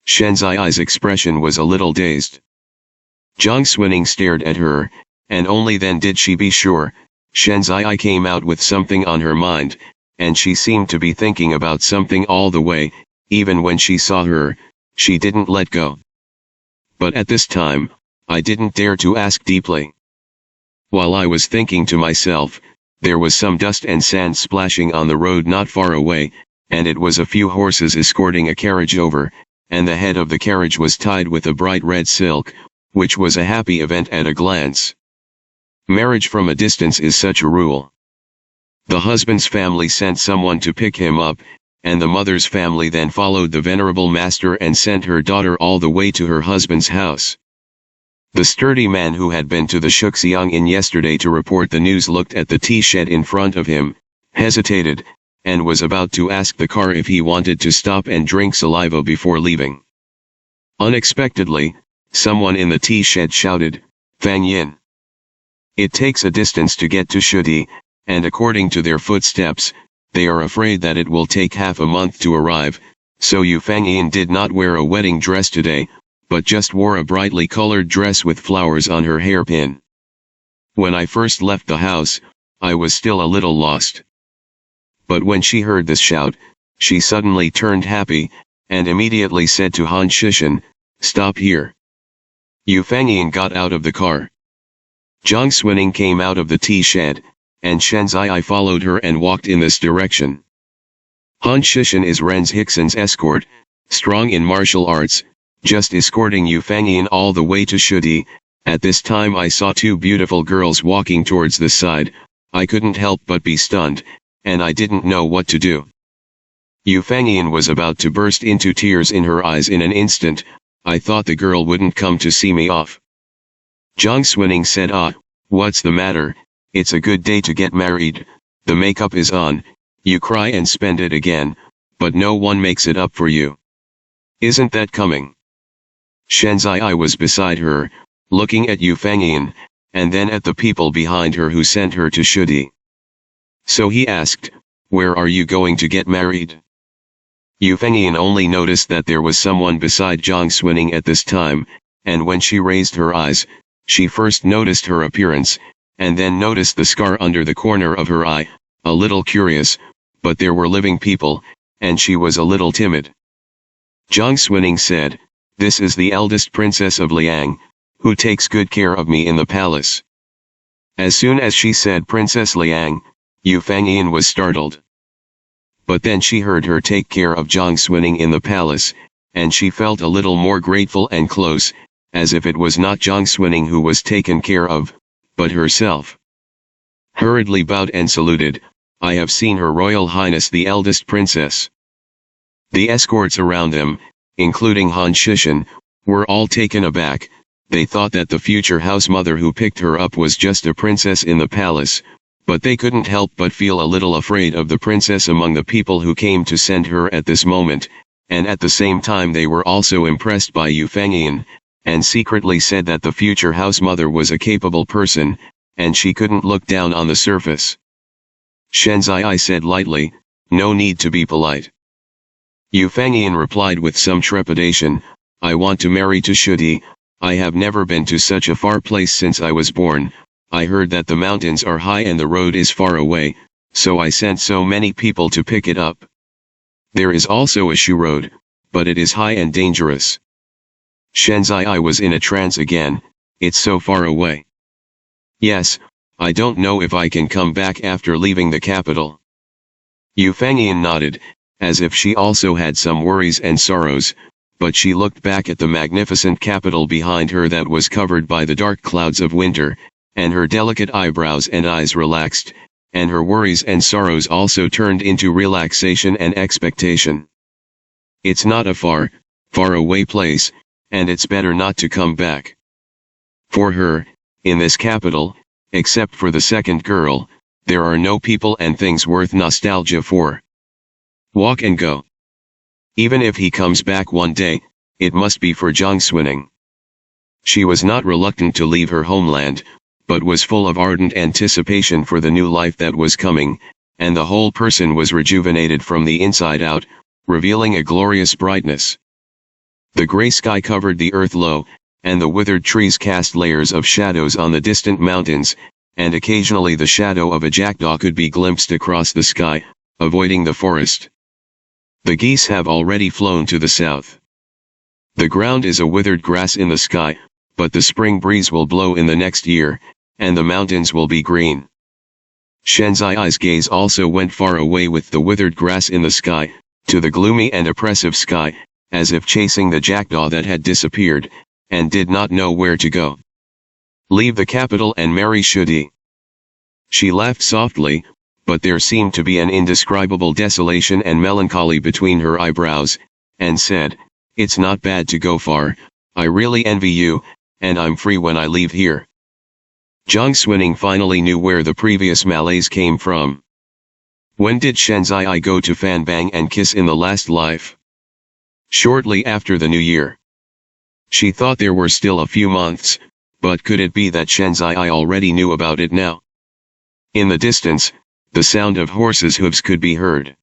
Shenzai's expression was a little dazed. Jiang Xuning stared at her, and only then did she be sure. Shenzai came out with something on her mind, and she seemed to be thinking about something all the way. Even when she saw her, she didn't let go. But at this time, I didn't dare to ask deeply. While I was thinking to myself, there was some dust and sand splashing on the road not far away, and it was a few horses escorting a carriage over, and the head of the carriage was tied with a bright red silk, which was a happy event at a glance. Marriage from a distance is such a rule. The husband's family sent someone to pick him up, and the mother's family then followed the venerable master and sent her daughter all the way to her husband's house. The sturdy man who had been to the Shuxiang Inn yesterday to report the news looked at the tea shed in front of him, hesitated, and was about to ask the car if he wanted to stop and drink saliva before leaving. Unexpectedly, someone in the tea shed shouted, "Fang Yin." It takes a distance to get to Shudi, and according to their footsteps, they are afraid that it will take half a month to arrive, so Yu Fangyin did not wear a wedding dress today, but just wore a brightly colored dress with flowers on her hairpin. When I first left the house, I was still a little lost. But when she heard this shout, she suddenly turned happy, and immediately said to Han Shishan, "Stop here." Yu Fangyin got out of the car. Jiang Xuning came out of the tea shed, and Shenzai followed her and walked in this direction. Han Shishan is Ren's Hickson's escort, strong in martial arts, just escorting Yu Fangyin all the way to Shudi. At this time I saw two beautiful girls walking towards the side. I couldn't help but be stunned, and I didn't know what to do. Yu Fangyin was about to burst into tears in her eyes in an instant. I thought the girl wouldn't come to see me off. Jiang Xuning said, "Ah, what's the matter? It's a good day to get married. The makeup is on, you cry and spend it again, but no one makes it up for you. Isn't that coming?" Shenzai was beside her, looking at Yu Fangyin, and then at the people behind her who sent her to Shudi. So he asked, "Where are you going to get married?" Yu Fangyin only noticed that there was someone beside Jiang Xuning at this time, and when she raised her eyes, she first noticed her appearance, and then noticed the scar under the corner of her eye, a little curious, but there were living people, and she was a little timid. Jiang Xuning said, "This is the eldest princess of Liang, who takes good care of me in the palace." As soon as she said Princess Liang, Yu Fangyin was startled. But then she heard her take care of Jiang Xuning in the palace, and she felt a little more grateful and close, as if it was not Jiang Xuning who was taken care of, but herself. Hurriedly bowed and saluted, "I have seen Her Royal Highness the eldest princess." The escorts around them, including Han Shishan, were all taken aback. They thought that the future house mother who picked her up was just a princess in the palace, but they couldn't help but feel a little afraid of the princess among the people who came to send her at this moment, and at the same time they were also impressed by Yu Fangyin, and secretly said that the future house mother was a capable person, and she couldn't look down on the surface. Shenzai said lightly, "No need to be polite." Yu Fangyin replied with some trepidation, "I want to marry to Shudi. I have never been to such a far place since I was born. I heard that the mountains are high and the road is far away, so I sent so many people to pick it up. There is also a shoe road, but it is high and dangerous." Shenzai was in a trance again. "It's so far away. Yes, I don't know if I can come back after leaving the capital." Yu Fangyin nodded, as if she also had some worries and sorrows, but she looked back at the magnificent capital behind her that was covered by the dark clouds of winter, and her delicate eyebrows and eyes relaxed, and her worries and sorrows also turned into relaxation and expectation. It's not a far, far away place, and it's better not to come back. For her, in this capital, except for the second girl, there are no people and things worth nostalgia for. Walk and go. Even if he comes back one day, it must be for Jiang Swining. She was not reluctant to leave her homeland, but was full of ardent anticipation for the new life that was coming, and the whole person was rejuvenated from the inside out, revealing a glorious brightness. The gray sky covered the earth low, and the withered trees cast layers of shadows on the distant mountains, and occasionally the shadow of a jackdaw could be glimpsed across the sky, avoiding the forest. The geese have already flown to the south. The ground is a withered grass in the sky, but the spring breeze will blow in the next year, and the mountains will be green. Shenzai's gaze also went far away with the withered grass in the sky, to the gloomy and oppressive sky, as if chasing the jackdaw that had disappeared, and did not know where to go. Leave the capital and marry should he? She laughed softly, but there seemed to be an indescribable desolation and melancholy between her eyebrows, and said, "It's not bad to go far, I really envy you, and I'm free when I leave here." Jiang Swining finally knew where the previous malaise came from. When did Shenzai go to Fanbang and kiss in the last life? Shortly after the new year. She thought there were still a few months, but could it be that Shenzai already knew about it now? In the distance, the sound of horses' hooves could be heard.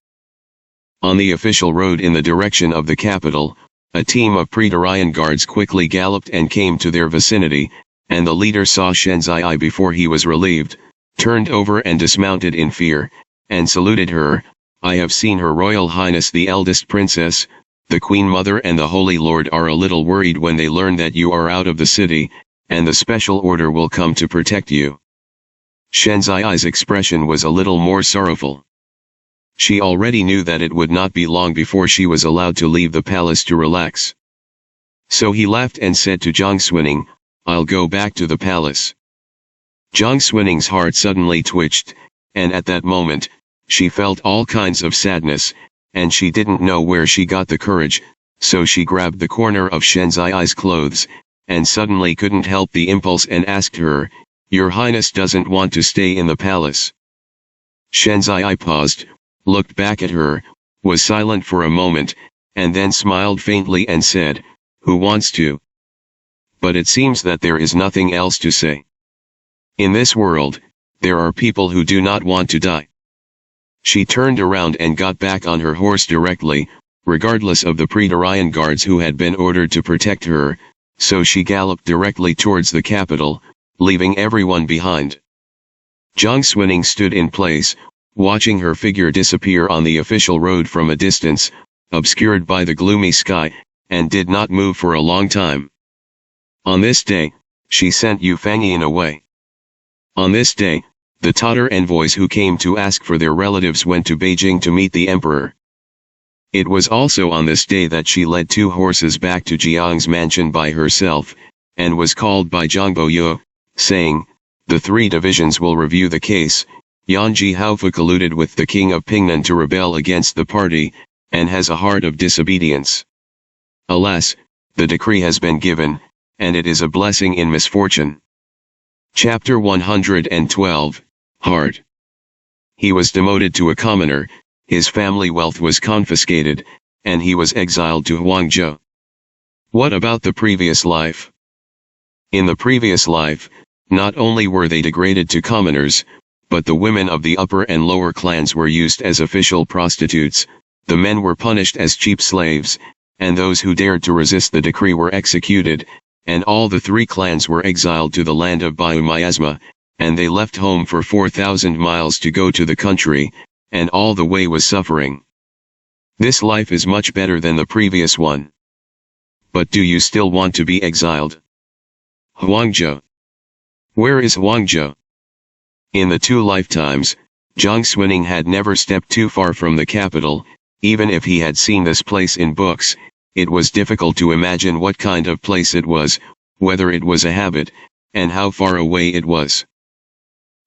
On the official road in the direction of the capital, a team of Praetorian guards quickly galloped and came to their vicinity, and the leader saw Shenzai before he was relieved, turned over and dismounted in fear, and saluted her. "I have seen Her Royal Highness the eldest princess. The Queen Mother and the Holy Lord are a little worried when they learn that you are out of the city, and the special order will come to protect you." Shenzai's expression was a little more sorrowful. She already knew that it would not be long before she was allowed to leave the palace to relax. So he laughed and said to Jiang Swining, "I'll go back to the palace." Jiang Swining's heart suddenly twitched, and at that moment, she felt all kinds of sadness, and she didn't know where she got the courage, so she grabbed the corner of Shenzai's clothes, and suddenly couldn't help the impulse and asked her, "Your Highness doesn't want to stay in the palace?" Shenzai paused, looked back at her, was silent for a moment, and then smiled faintly and said, "Who wants to?" But it seems that there is nothing else to say. In this world, there are people who do not want to die. She turned around and got back on her horse directly, regardless of the Praetorian guards who had been ordered to protect her, so she galloped directly towards the capital, leaving everyone behind. Jiang Swining stood in place, watching her figure disappear on the official road from a distance, obscured by the gloomy sky, and did not move for a long time. On this day, she sent Yu Fangyin away. On this day, the Tatar envoys who came to ask for their relatives went to Beijing to meet the emperor. It was also on this day that she led 2 horses back to Jiang's mansion by herself, and was called by Zhang Boyu, saying, "The 3 divisions will review the case. Yan Jihaofu colluded with the king of Pingnan to rebel against the party, and has a heart of disobedience. Alas, the decree has been given, and it is a blessing in misfortune." Chapter 112, Heart. He was demoted to a commoner, his family wealth was confiscated, and he was exiled to Huangzhou. What about the previous life? In the previous life, not only were they degraded to commoners, but the women of the upper and lower clans were used as official prostitutes, the men were punished as cheap slaves, and those who dared to resist the decree were executed, and all the 3 clans were exiled to the land of Baiu Miasma, and they left home for 4,000 miles to go to the country, and all the way was suffering. This life is much better than the previous one. But do you still want to be exiled? Huangzhou. Where is Huangzhou? In the 2 lifetimes, Jiang Swining had never stepped too far from the capital. Even if he had seen this place in books, it was difficult to imagine what kind of place it was, whether it was a habit, and how far away it was.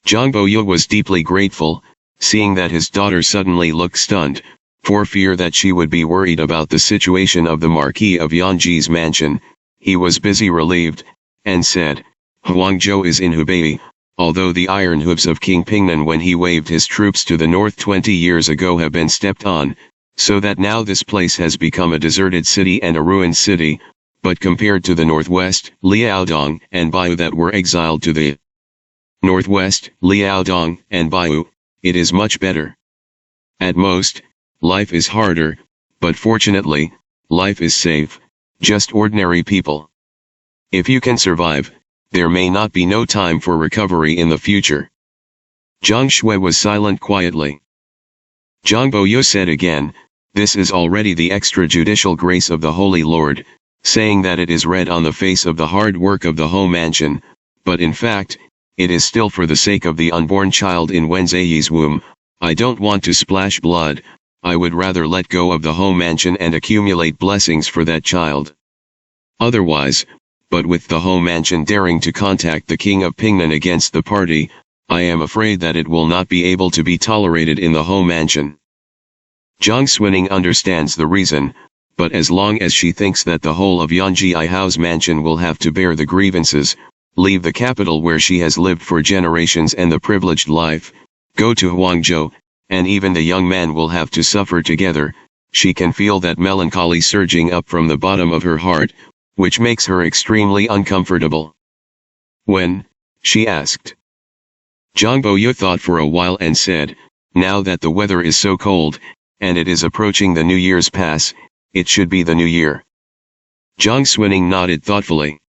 Zhang Boyu was deeply grateful, seeing that his daughter suddenly looked stunned, for fear that she would be worried about the situation of the Marquis of Yanji's mansion. He was busy relieved, and said, "Huangzhou is in Hubei, although the iron hooves of King Pingnan when he waved his troops to the north 20 years ago have been stepped on, so that now this place has become a deserted city and a ruined city, but compared to the northwest, Liaodong and Baiyu that were exiled to the northwest, Liaodong and Baiyu, it is much better. At most, life is harder, but fortunately, life is safe, just ordinary people. If you can survive, there may not be no time for recovery in the future." Zhang Shui was silent quietly. Zhang Boyu said again, "This is already the extrajudicial grace of the Holy Lord, saying that it is read on the face of the hard work of the home mansion, but in fact, it is still for the sake of the unborn child in Wenziyi's womb. I don't want to splash blood, I would rather let go of the home mansion and accumulate blessings for that child. Otherwise, but with the home mansion daring to contact the King of Pingnan against the party, I am afraid that it will not be able to be tolerated in the home mansion." Zhang Xuning understands the reason, but as long as she thinks that the whole of Yanji Aihao's mansion will have to bear the grievances, leave the capital where she has lived for generations and the privileged life, go to Huangzhou, and even the young man will have to suffer together, she can feel that melancholy surging up from the bottom of her heart, which makes her extremely uncomfortable. "When?" she asked. Zhang Boyu thought for a while and said, "Now that the weather is so cold, and it is approaching the New Year's pass, it should be the New Year." Zhang Xuning nodded thoughtfully.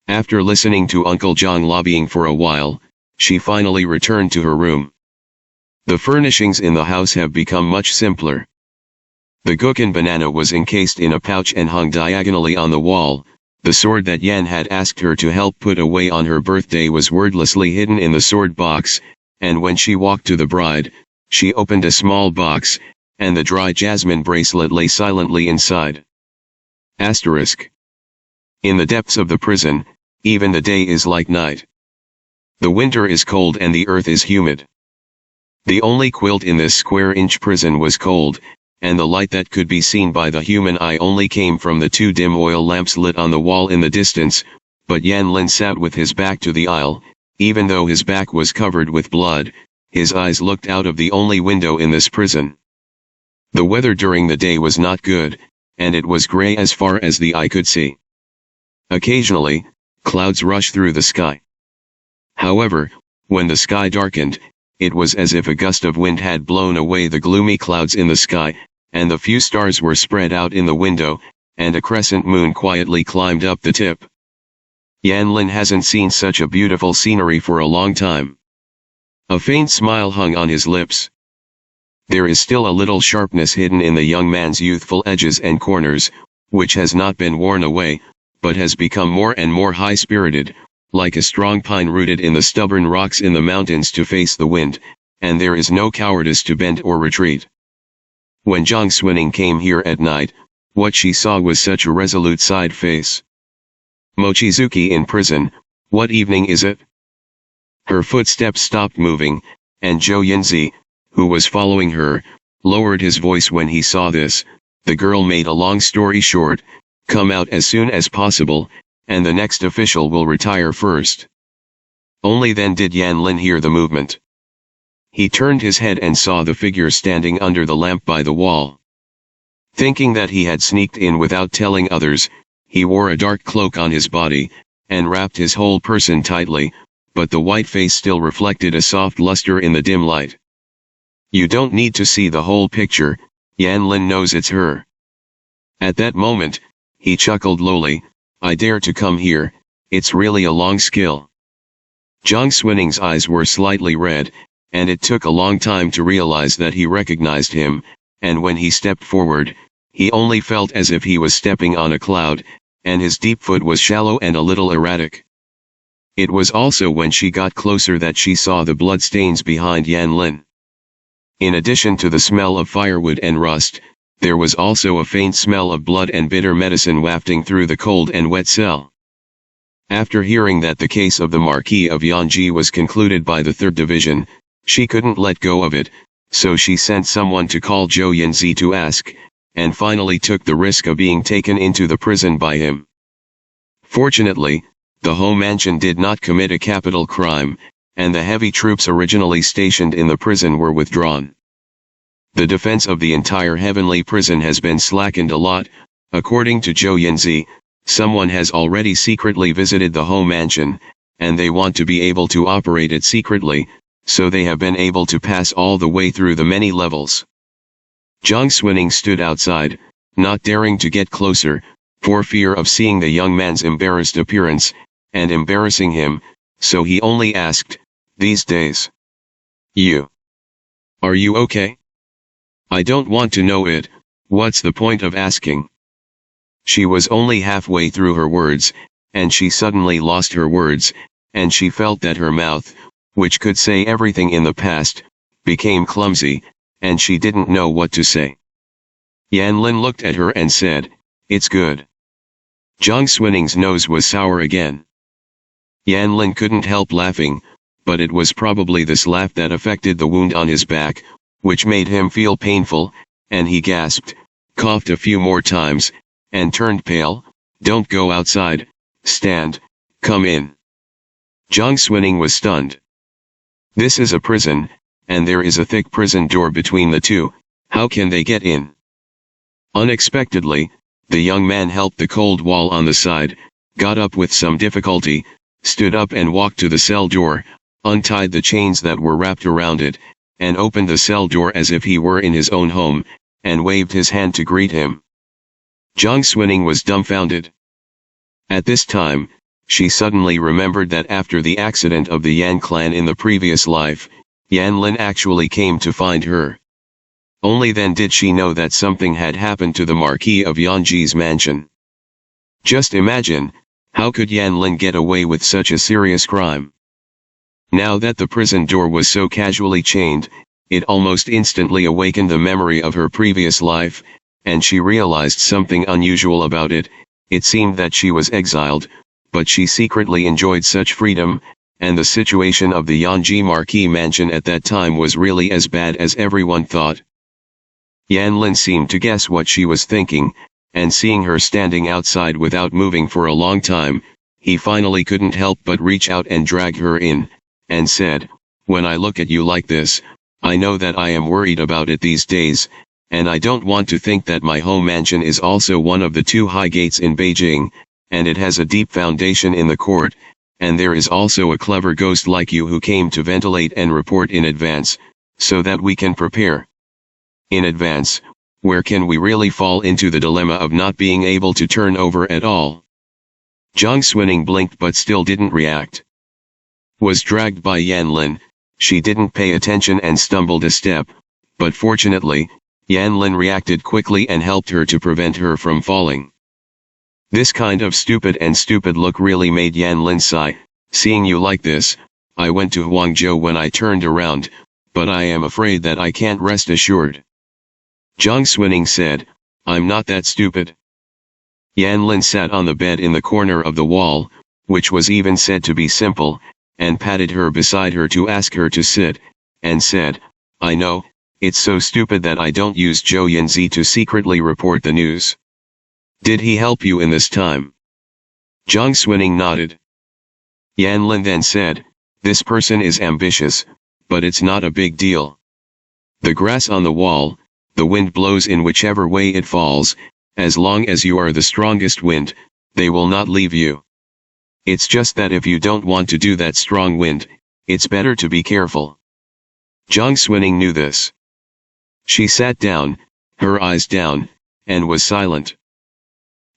After listening to Uncle Zhang lobbying for a while, she finally returned to her room. The furnishings in the house have become much simpler. The Gukan banana was encased in a pouch and hung diagonally on the wall. The sword that Yan had asked her to help put away on her birthday was wordlessly hidden in the sword box, and when she walked to the bride, she opened a small box, and the dry jasmine bracelet lay silently inside. Asterisk. In the depths of the prison, even the day is like night. The winter is cold and the earth is humid. The only quilt in this square-inch prison was cold, and the light that could be seen by the human eye only came from the 2 dim oil lamps lit on the wall in the distance, but Yan Lin sat with his back to the aisle. Even though his back was covered with blood, his eyes looked out of the only window in this prison. The weather during the day was not good, and it was gray as far as the eye could see. Occasionally, clouds rushed through the sky. However, when the sky darkened, it was as if a gust of wind had blown away the gloomy clouds in the sky, and the few stars were spread out in the window, and a crescent moon quietly climbed up the tip. Yan Lin hasn't seen such a beautiful scenery for a long time. A faint smile hung on his lips. There is still a little sharpness hidden in the young man's youthful edges and corners, which has not been worn away, but has become more and more high-spirited, like a strong pine rooted in the stubborn rocks in the mountains to face the wind, and there is no cowardice to bend or retreat. When Zhang Xuning came here at night, what she saw was such a resolute side face. "Mochizuki in prison, what evening is it?" Her footsteps stopped moving, and Zhou Yinzi, who was following her, lowered his voice when he saw this. The girl made a long story short, "Come out as soon as possible, and the next official will retire first." Only then did Yan Lin hear the movement. He turned his head and saw the figure standing under the lamp by the wall. Thinking that he had sneaked in without telling others, he wore a dark cloak on his body, and wrapped his whole person tightly, but the white face still reflected a soft luster in the dim light. "You don't need to see the whole picture, Yan Lin knows it's her." At that moment, he chuckled lowly, "I dare to come here, it's really a long skill." Zhang Xunning's eyes were slightly red, and it took a long time to realize that he recognized him, and when he stepped forward, he only felt as if he was stepping on a cloud, and his deep foot was shallow and a little erratic. It was also when she got closer that she saw the bloodstains behind Yan Lin. In addition to the smell of firewood and rust, there was also a faint smell of blood and bitter medicine wafting through the cold and wet cell. After hearing that the case of the Marquis of Yanji was concluded by the 3rd Division, she couldn't let go of it, so she sent someone to call Zhou Yanzi to ask, and finally took the risk of being taken into the prison by him. Fortunately, the home mansion did not commit a capital crime, and the heavy troops originally stationed in the prison were withdrawn. The defense of the entire heavenly prison has been slackened a lot. According to Zhou Yanzi, someone has already secretly visited the home mansion, and they want to be able to operate it secretly, so they have been able to pass all the way through the many levels. Zhang Xuning stood outside, not daring to get closer, for fear of seeing the young man's embarrassed appearance, and embarrassing him, so he only asked, "These days? Are you okay?" "I don't want to know it, what's the point of asking?" She was only halfway through her words, and she suddenly lost her words, and she felt that her mouth, which could say everything in the past, became clumsy, and she didn't know what to say. Yan Lin looked at her and said, "It's good." Zhang Xuaning's nose was sour again. Yan Lin couldn't help laughing, but it was probably this laugh that affected the wound on his back, which made him feel painful, and he gasped, coughed a few more times, and turned pale. "Don't go outside, stand, come in." Zhang Xuaning was stunned. This is a prison, and there is a thick prison door between the two. How can they get in? Unexpectedly, the young man helped the cold wall on the side, got up with some difficulty, stood up and walked to the cell door, untied the chains that were wrapped around it, and opened the cell door as if he were in his own home, and waved his hand to greet him. Zhang Xuaning was dumbfounded. At this time, she suddenly remembered that after the accident of the Yan clan in the previous life, Yan Lin actually came to find her. Only then did she know that something had happened to the Marquis of Yanji's mansion. Just imagine, how could Yan Lin get away with such a serious crime? Now that the prison door was so casually chained, it almost instantly awakened the memory of her previous life, and she realized something unusual about it. It seemed that she was exiled, but she secretly enjoyed such freedom, and the situation of the Yanji Marquis mansion at that time was really as bad as everyone thought. Yan Lin seemed to guess what she was thinking, and seeing her standing outside without moving for a long time, he finally couldn't help but reach out and drag her in, and said, "When I look at you like this, I know that I am worried about it these days, and I don't want to think that my home mansion is also one of the two high gates in Beijing, and it has a deep foundation in the court, and there is also a clever ghost like you who came to ventilate and report in advance, so that we can prepare. In advance, where can we really fall into the dilemma of not being able to turn over at all?" Zhang Xuaning blinked but still didn't react. Was dragged by Yan Lin, she didn't pay attention and stumbled a step, but fortunately, Yan Lin reacted quickly and helped her to prevent her from falling. This kind of stupid look really made Yan Lin sigh. "Seeing you like this, I went to Huangzhou when I turned around, but I am afraid that I can't rest assured." Zhang Xuaning said, "I'm not that stupid." Yan Lin sat on the bed in the corner of the wall, which was even said to be simple, and patted her beside her to ask her to sit, and said, "I know, it's so stupid that I don't use Zhou Yanzi to secretly report the news. Did he help you in this time?" Zhang Xuaning nodded. Yan Lin then said, "This person is ambitious, but it's not a big deal. The grass on the wall, the wind blows in whichever way it falls, as long as you are the strongest wind, they will not leave you. It's just that if you don't want to do that strong wind, it's better to be careful." Zhang Xuaning knew this. She sat down, her eyes down, and was silent.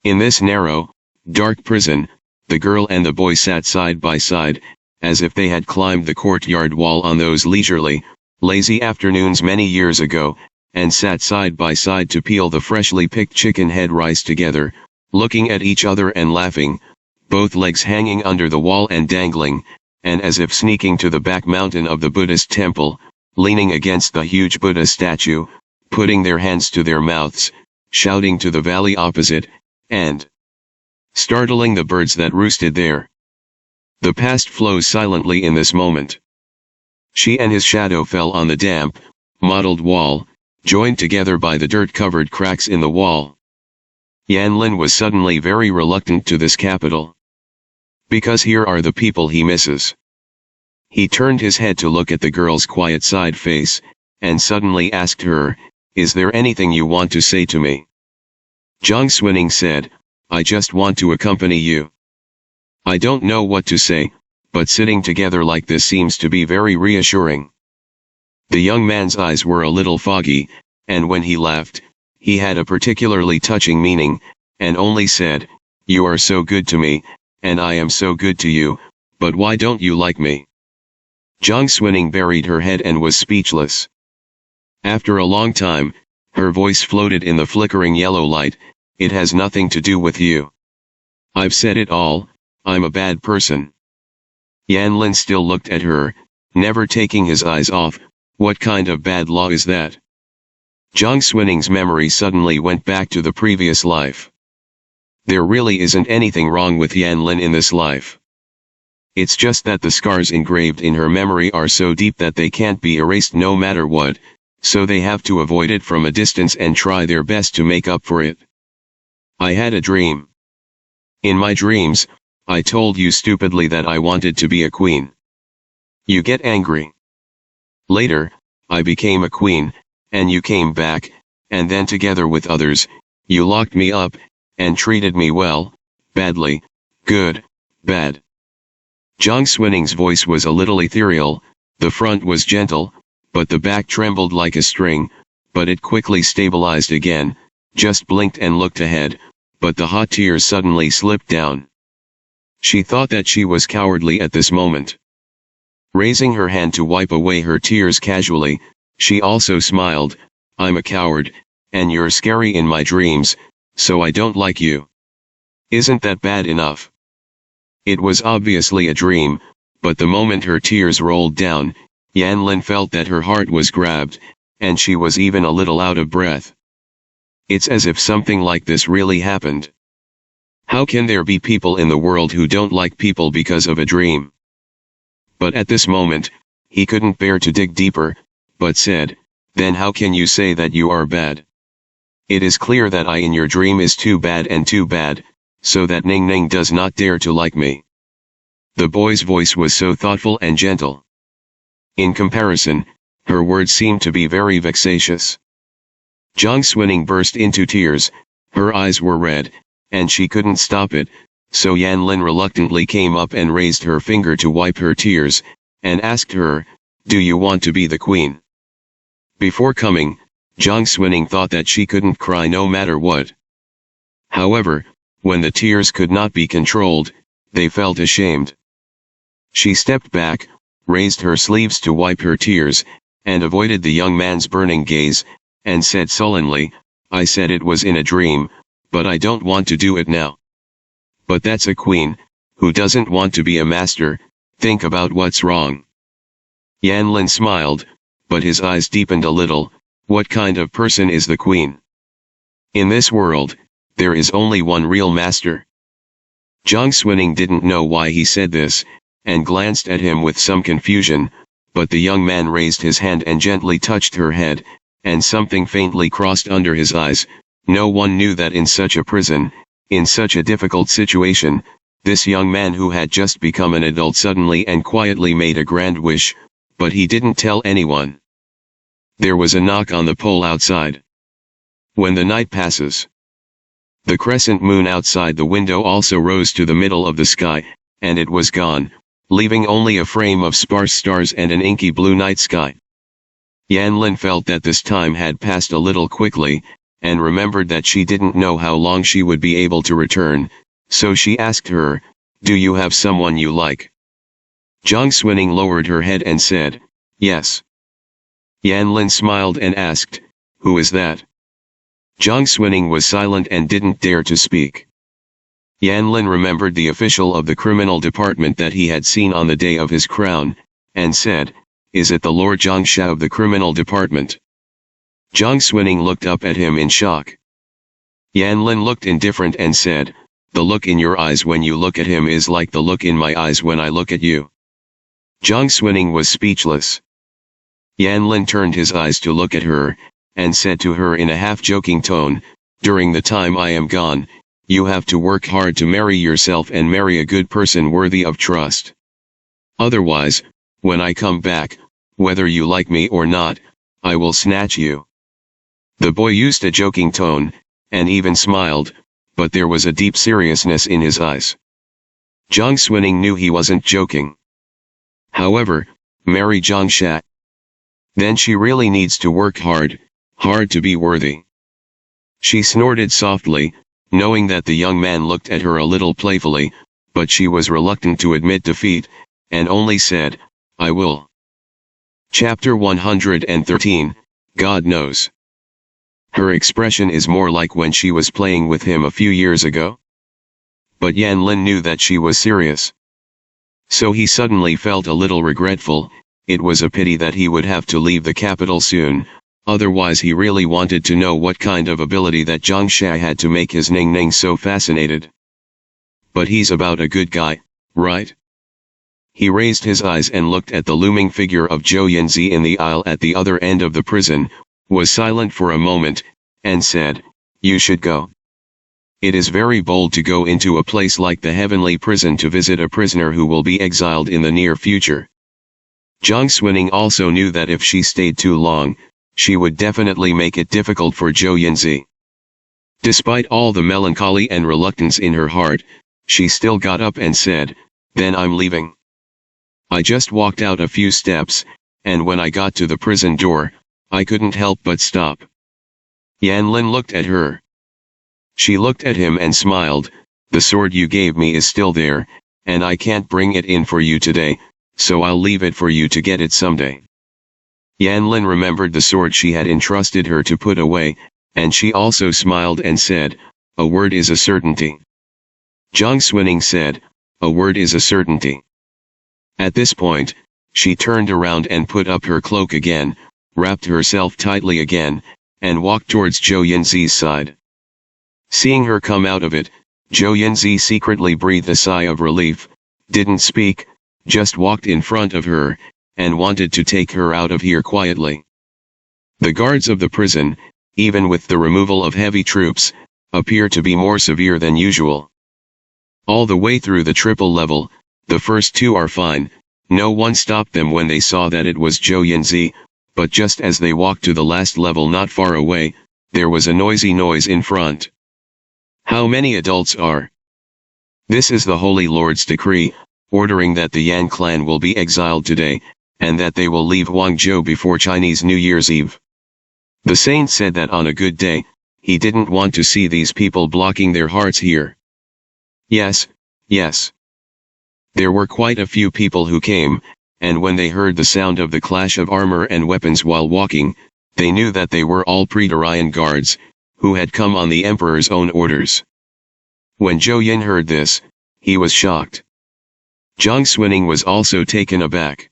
In this narrow, dark prison, the girl and the boy sat side by side, as if they had climbed the courtyard wall on those leisurely, lazy afternoons many years ago, and sat side by side to peel the freshly picked chicken head rice together, looking at each other and laughing, both legs hanging under the wall and dangling, and as if sneaking to the back mountain of the Buddhist temple, leaning against the huge Buddha statue, putting their hands to their mouths, shouting to the valley opposite, and startling the birds that roosted there. The past flows silently in this moment. She and his shadow fell on the damp, mottled wall, joined together by the dirt-covered cracks in the wall. Yan Lin was suddenly very reluctant to this capital. Because here are the people he misses. He turned his head to look at the girl's quiet side face, and suddenly asked her, "Is there anything you want to say to me?" Jiang Xuning said, "I just want to accompany you. I don't know what to say, but sitting together like this seems to be very reassuring." The young man's eyes were a little foggy, and when he laughed, he had a particularly touching meaning, and only said, "You are so good to me, and I am so good to you, but why don't you like me?" Jiang Xuning buried her head and was speechless. After a long time, her voice floated in the flickering yellow light, "It has nothing to do with you. I've said it all, I'm a bad person." Yan Lin still looked at her, never taking his eyes off. What kind of bad law is that? Jiang Xuning's memory suddenly went back to the previous life. There really isn't anything wrong with Yan Lin in this life. It's just that the scars engraved in her memory are so deep that they can't be erased no matter what, so they have to avoid it from a distance and try their best to make up for it. I had a dream. In my dreams, I told you stupidly that I wanted to be a queen. You get angry. Later, I became a queen, and you came back, and then together with others, you locked me up, and treated me well, badly, good, bad. Jiang Xuning's voice was a little ethereal, the front was gentle, but the back trembled like a string, but it quickly stabilized again, just blinked and looked ahead, but the hot tears suddenly slipped down. She thought that she was cowardly at this moment. Raising her hand to wipe away her tears casually, she also smiled, "I'm a coward, and you're scary in my dreams, so I don't like you. Isn't that bad enough?" It was obviously a dream, but the moment her tears rolled down, Yan Lin felt that her heart was grabbed, and she was even a little out of breath. It's as if something like this really happened. How can there be people in the world who don't like people because of a dream? But at this moment, he couldn't bear to dig deeper, but said, "Then how can you say that you are bad? It is clear that I in your dream is too bad, so that Ning Ning does not dare to like me." The boy's voice was so thoughtful and gentle. In comparison, her words seemed to be very vexatious. Jiang Xuning burst into tears, her eyes were red, and she couldn't stop it, so Yan Lin reluctantly came up and raised her finger to wipe her tears, and asked her, "Do you want to be the queen?" Before coming, Jiang Xuning thought that she couldn't cry no matter what. However, when the tears could not be controlled, they felt ashamed. She stepped back, raised her sleeves to wipe her tears, and avoided the young man's burning gaze, and said sullenly, "I said it was in a dream, but I don't want to do it now." "But that's a queen, who doesn't want to be a master, think about what's wrong." Yan Lin smiled, but his eyes deepened a little. What kind of person is the queen? In this world, there is only one real master. Jiang Xuning didn't know why he said this, and glanced at him with some confusion, but the young man raised his hand and gently touched her head, and something faintly crossed under his eyes. No one knew that in such a prison, in such a difficult situation, this young man who had just become an adult suddenly and quietly made a grand wish, but he didn't tell anyone. There was a knock on the pole outside. When the night passes, the crescent moon outside the window also rose to the middle of the sky, and it was gone, leaving only a frame of sparse stars and an inky blue night sky. Yan Lin felt that this time had passed a little quickly, and remembered that she didn't know how long she would be able to return, so she asked her, "Do you have someone you like?" Jiang Xuning lowered her head and said, "Yes." Yan Lin smiled and asked, "Who is that?" Jiang Xuning was silent and didn't dare to speak. Yan Lin remembered the official of the criminal department that he had seen on the day of his crown, and said, "Is it the Lord Zhang Shao of the criminal department?" Jiang Xuning looked up at him in shock. Yan Lin looked indifferent and said, "The look in your eyes when you look at him is like the look in my eyes when I look at you." Jiang Xuning was speechless. Yan Lin turned his eyes to look at her, and said to her in a half-joking tone, "During the time I am gone, you have to work hard to marry yourself and marry a good person worthy of trust. Otherwise, when I come back, whether you like me or not, I will snatch you." The boy used a joking tone, and even smiled, but there was a deep seriousness in his eyes. Jiang Xuning knew he wasn't joking. However, marry Jiang Sha. Then she really needs to work hard to be worthy. She snorted softly, knowing that the young man looked at her a little playfully, but she was reluctant to admit defeat, and only said, "I will." Chapter 113, God Knows. Her expression is more like when she was playing with him a few years ago. But Yan Lin knew that she was serious. So he suddenly felt a little regretful. It was a pity that he would have to leave the capital soon, otherwise he really wanted to know what kind of ability that Jiang Sha had to make his Ning Ning so fascinated. But he's about a good guy, right? He raised his eyes and looked at the looming figure of Zhou Yanzi in the aisle at the other end of the prison, was silent for a moment, and said, "You should go. It is very bold to go into a place like the heavenly prison to visit a prisoner who will be exiled in the near future." Jiang Xuning also knew that if she stayed too long, she would definitely make it difficult for Zhou Yanzi. Despite all the melancholy and reluctance in her heart, she still got up and said, "Then I'm leaving." I just walked out a few steps, and when I got to the prison door, I couldn't help but stop. Yan Lin looked at her. She looked at him and smiled. "The sword you gave me is still there, and I can't bring it in for you today, so I'll leave it for you to get it someday." Yan Lin remembered the sword she had entrusted her to put away, and she also smiled and said, "A word is a certainty." Jiang Xuning said, "A word is a certainty." At this point, she turned around and put up her cloak again, wrapped herself tightly again, and walked towards Zhou Yanzi's side. Seeing her come out of it, Zhou Yanzi secretly breathed a sigh of relief, didn't speak, just walked in front of her, and wanted to take her out of here quietly. The guards of the prison, even with the removal of heavy troops, appear to be more severe than usual. All the way through the triple level, the first two are fine, no one stopped them when they saw that it was Zhou Yanzi, but just as they walked to the last level not far away, there was a noisy noise in front. "How many adults are? This is the Holy Lord's decree, ordering that the Yan clan will be exiled today, and that they will leave Guangzhou before Chinese New Year's Eve." The saint said that on a good day, he didn't want to see these people blocking their hearts here. Yes, yes. There were quite a few people who came, and when they heard the sound of the clash of armor and weapons while walking, they knew that they were all Praetorian guards, who had come on the emperor's own orders. When Zhou Yin heard this, he was shocked. Jiang Xuning was also taken aback.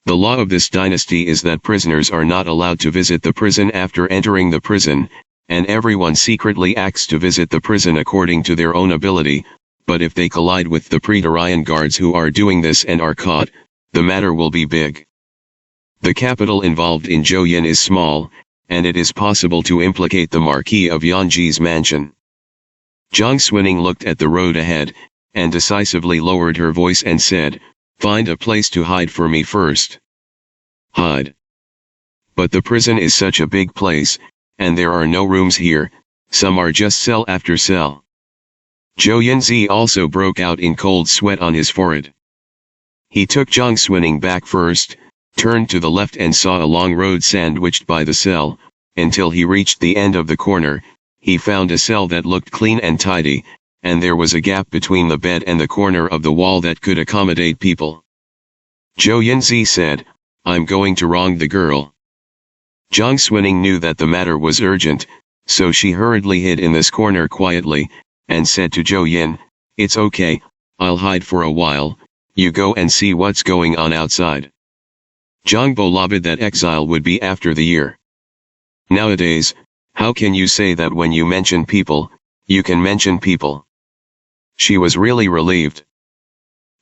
The law of this dynasty is that prisoners are not allowed to visit the prison after entering the prison, and everyone secretly acts to visit the prison according to their own ability, but if they collide with the Praetorian guards who are doing this and are caught, the matter will be big. The capital involved in Zhou Yin is small, and it is possible to implicate the Marquis of Yanji's mansion. Jiang Xuning looked at the road ahead, and decisively lowered her voice and said, "Find a place to hide for me first." Hide. But the prison is such a big place, and there are no rooms here, some are just cell after cell. Zhou Yanzi also broke out in cold sweat on his forehead. He took Jiang Xuning back first, turned to the left and saw a long road sandwiched by the cell, until he reached the end of the corner. He found a cell that looked clean and tidy, and there was a gap between the bed and the corner of the wall that could accommodate people. Zhou Yanzi said, "I'm going to wrong the girl." Jiang Xuning knew that the matter was urgent, so she hurriedly hid in this corner quietly, and said to Zhou Yin, "It's okay, I'll hide for a while, you go and see what's going on outside." Zhang believed that exile would be after the year. Nowadays, how can you say that when you mention people, you can mention people? She was really relieved.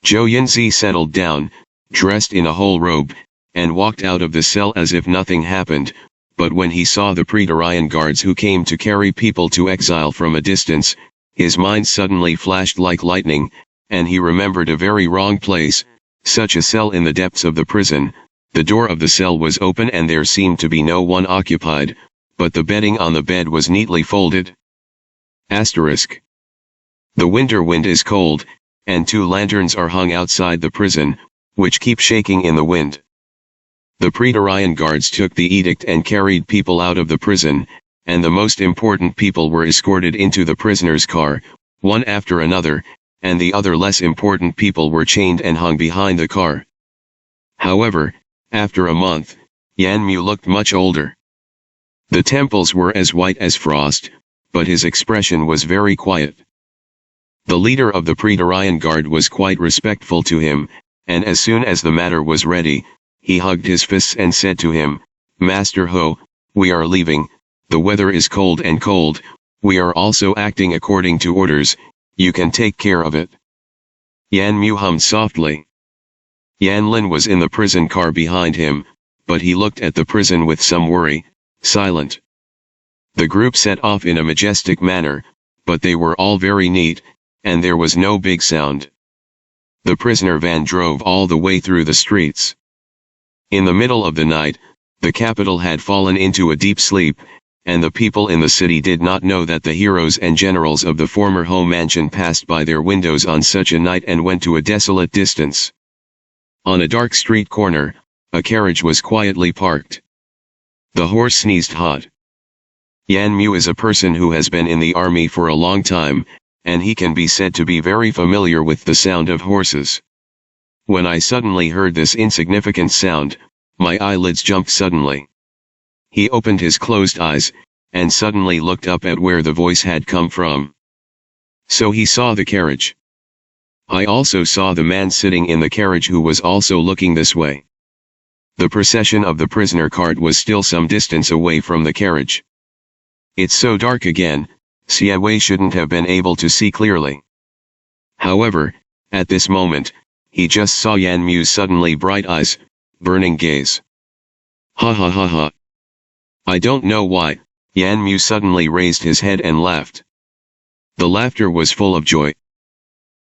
Zhou Yanzi settled down, dressed in a whole robe, and walked out of the cell as if nothing happened, but when he saw the Praetorian guards who came to carry people to exile from a distance, his mind suddenly flashed like lightning, and he remembered a very wrong place, such a cell in the depths of the prison. The door of the cell was open and there seemed to be no one occupied, but the bedding on the bed was neatly folded. Asterisk. The winter wind is cold, and 2 lanterns are hung outside the prison, which keep shaking in the wind. The Praetorian guards took the edict and carried people out of the prison, and the most important people were escorted into the prisoner's car, one after another, and the other less important people were chained and hung behind the car. However, after a month, Yan Mu looked much older. The temples were as white as frost, but his expression was very quiet. The leader of the Praetorian Guard was quite respectful to him, and as soon as the matter was ready, he hugged his fists and said to him, "Master Ho, we are leaving, the weather is cold and cold, we are also acting according to orders, you can take care of it." Yan Mu hummed softly. Yan Lin was in the prison car behind him, but he looked at the prison with some worry, silent. The group set off in a majestic manner, but they were all very neat, and there was no big sound. The prisoner van drove all the way through the streets. In the middle of the night, the capital had fallen into a deep sleep, and the people in the city did not know that the heroes and generals of the former home mansion passed by their windows on such a night and went to a desolate distance. On a dark street corner, a carriage was quietly parked. The horse sneezed hot. Yan Mu is a person who has been in the army for a long time, and he can be said to be very familiar with the sound of horses. When I suddenly heard this insignificant sound, my eyelids jumped suddenly. He opened his closed eyes, and suddenly looked up at where the voice had come from. So he saw the carriage. I also saw the man sitting in the carriage who was also looking this way. The procession of the prisoner cart was still some distance away from the carriage. It's so dark again, Xie Wei shouldn't have been able to see clearly. However, at this moment, he just saw Yan Mu's suddenly bright eyes, burning gaze. Ha ha ha ha. I don't know why, Yan Mu suddenly raised his head and laughed. The laughter was full of joy.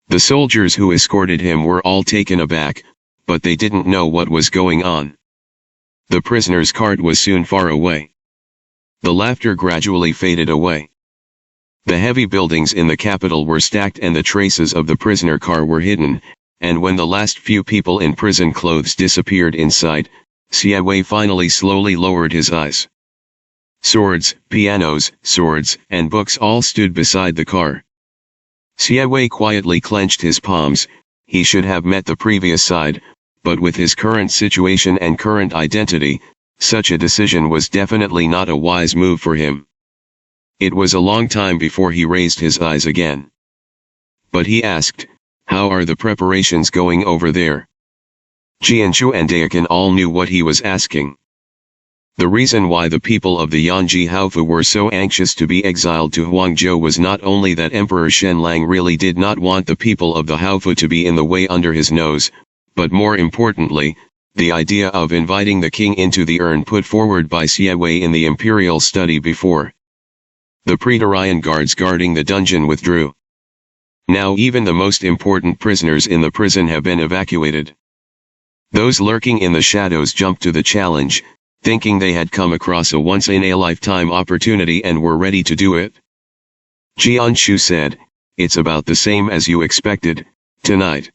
The soldiers who escorted him were all taken aback, but they didn't know what was going on. The prisoner's cart was soon far away. The laughter gradually faded away. The heavy buildings in the capital were stacked and the traces of the prisoner car were hidden, and when the last few people in prison clothes disappeared in sight, Xie Wei finally slowly lowered his eyes. Swords, pianos, swords, and books all stood beside the car. Xie Wei quietly clenched his palms. He should have met the previous side, but with his current situation and current identity, such a decision was definitely not a wise move for him. It was a long time before he raised his eyes again. But he asked, "How are the preparations going over there?" Jianshu and Dayakan all knew what he was asking. The reason why the people of the Yanji Haofu were so anxious to be exiled to Huangzhou was not only that Emperor Shenlang really did not want the people of the Haofu to be in the way under his nose, but more importantly, the idea of inviting the king into the urn put forward by Xie Wei in the imperial study before. The Praetorian guards guarding the dungeon withdrew. Now even the most important prisoners in the prison have been evacuated. Those lurking in the shadows jumped to the challenge, thinking they had come across a once-in-a-lifetime opportunity and were ready to do it. Jianshu said, "It's about the same as you expected, tonight."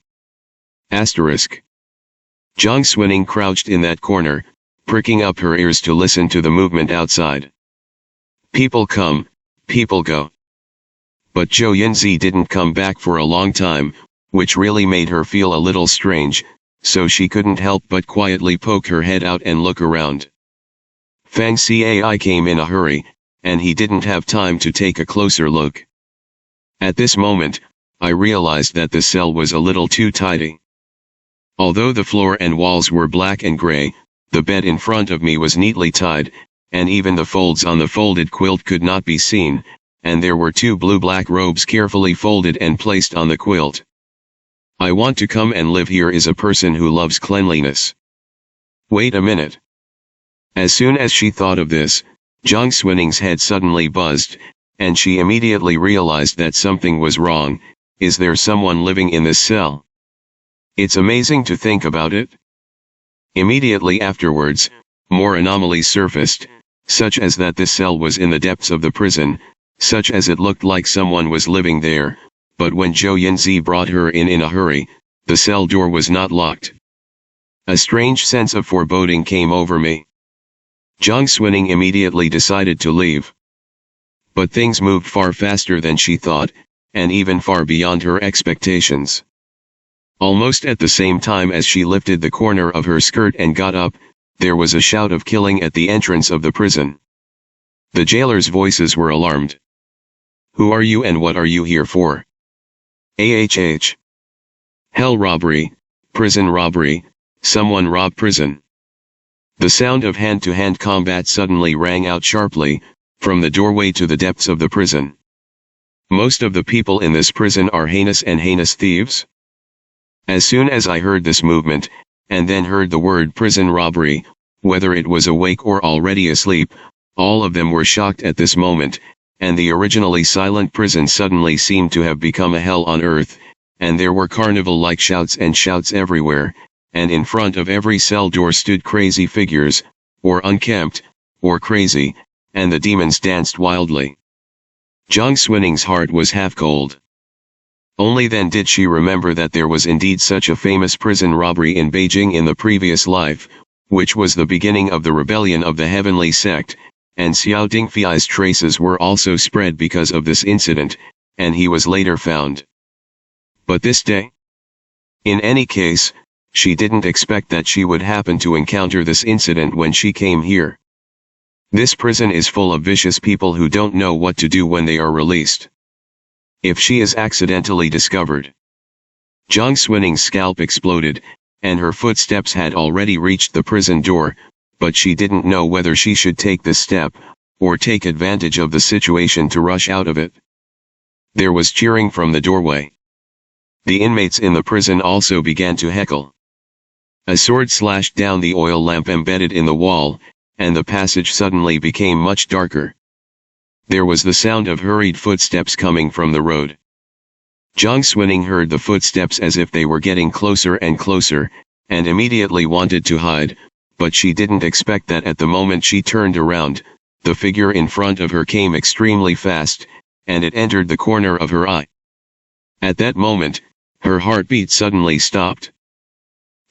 Asterisk. Zhang Xuning crouched in that corner, pricking up her ears to listen to the movement outside. People come, people go. But Zhou Yinzi didn't come back for a long time, which really made her feel a little strange, so she couldn't help but quietly poke her head out and look around. Fang Cai came in a hurry, and he didn't have time to take a closer look. At this moment, I realized that the cell was a little too tidy. Although the floor and walls were black and gray, the bed in front of me was neatly tied, and even the folds on the folded quilt could not be seen, and there were 2 blue-black robes carefully folded and placed on the quilt. I want to come and live here is a person who loves cleanliness. Wait a minute. As soon as she thought of this, Jiang Swining's head suddenly buzzed, and she immediately realized that something was wrong. Is there someone living in this cell? It's amazing to think about it. Immediately afterwards, more anomalies surfaced, such as that this cell was in the depths of the prison, such as it looked like someone was living there, but when Zhou Yinzi brought her in a hurry, the cell door was not locked. A strange sense of foreboding came over me. Jiang Swining immediately decided to leave. But things moved far faster than she thought, and even far beyond her expectations. Almost at the same time as she lifted the corner of her skirt and got up, there was a shout of killing at the entrance of the prison. The jailers' voices were alarmed. Who are you and what are you here for? AHH. Hell robbery, prison robbery, someone robbed prison. The sound of hand-to-hand combat suddenly rang out sharply, from the doorway to the depths of the prison. Most of the people in this prison are heinous thieves. As soon as I heard this movement, and then heard the word prison robbery, whether it was awake or already asleep, all of them were shocked at this moment, and the originally silent prison suddenly seemed to have become a hell on earth, and there were carnival-like shouts and shouts everywhere, and in front of every cell door stood crazy figures, or unkempt, or crazy, and the demons danced wildly. Jiang Swining's heart was half cold. Only then did she remember that there was indeed such a famous prison robbery in Beijing in the previous life, which was the beginning of the rebellion of the heavenly sect, and Xiao Dingfei's traces were also spread because of this incident, and he was later found. But this day? In any case, she didn't expect that she would happen to encounter this incident when she came here. This prison is full of vicious people who don't know what to do when they are released. If she is accidentally discovered. Jiang Swining's scalp exploded, and her footsteps had already reached the prison door, but she didn't know whether she should take this step, or take advantage of the situation to rush out of it. There was cheering from the doorway. The inmates in the prison also began to heckle. A sword slashed down the oil lamp embedded in the wall, and the passage suddenly became much darker. There was the sound of hurried footsteps coming from the road. Jiang Swining heard the footsteps as if they were getting closer and closer, and immediately wanted to hide, but she didn't expect that at the moment she turned around, the figure in front of her came extremely fast, and it entered the corner of her eye. At that moment, her heartbeat suddenly stopped.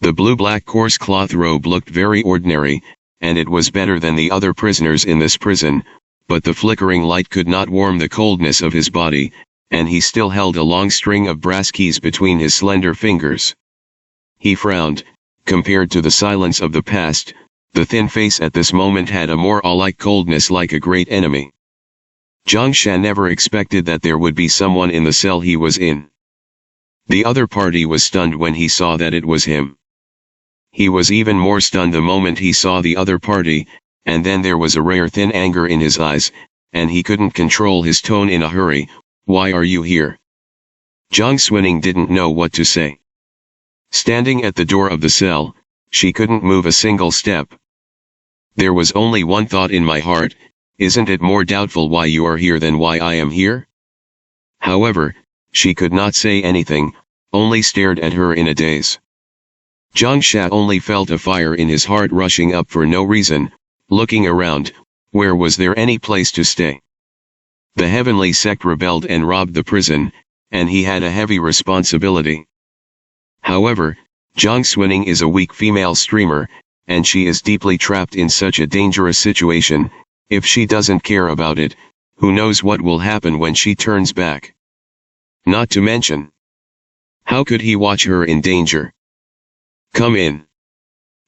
The blue-black coarse cloth robe looked very ordinary, and it was better than the other prisoners in this prison, but the flickering light could not warm the coldness of his body, and he still held a long string of brass keys between his slender fingers. He frowned. Compared to the silence of the past, the thin face at this moment had a more awe-like coldness like a great enemy. Zhang Shan never expected that there would be someone in the cell he was in. The other party was stunned when he saw that it was him. He was even more stunned the moment he saw the other party, and then there was a rare thin anger in his eyes, and he couldn't control his tone in a hurry. Why are you here? Jiang Swining didn't know what to say. Standing at the door of the cell, she couldn't move a single step. There was only one thought in my heart, isn't it more doubtful why you are here than why I am here? However, she could not say anything, only stared at her in a daze. Zhang Sha only felt a fire in his heart rushing up for no reason, looking around, where was there any place to stay? The heavenly sect rebelled and robbed the prison, and he had a heavy responsibility. However, Jiang Swining is a weak female streamer, and she is deeply trapped in such a dangerous situation. If she doesn't care about it, who knows what will happen when she turns back? Not to mention, how could he watch her in danger? Come in.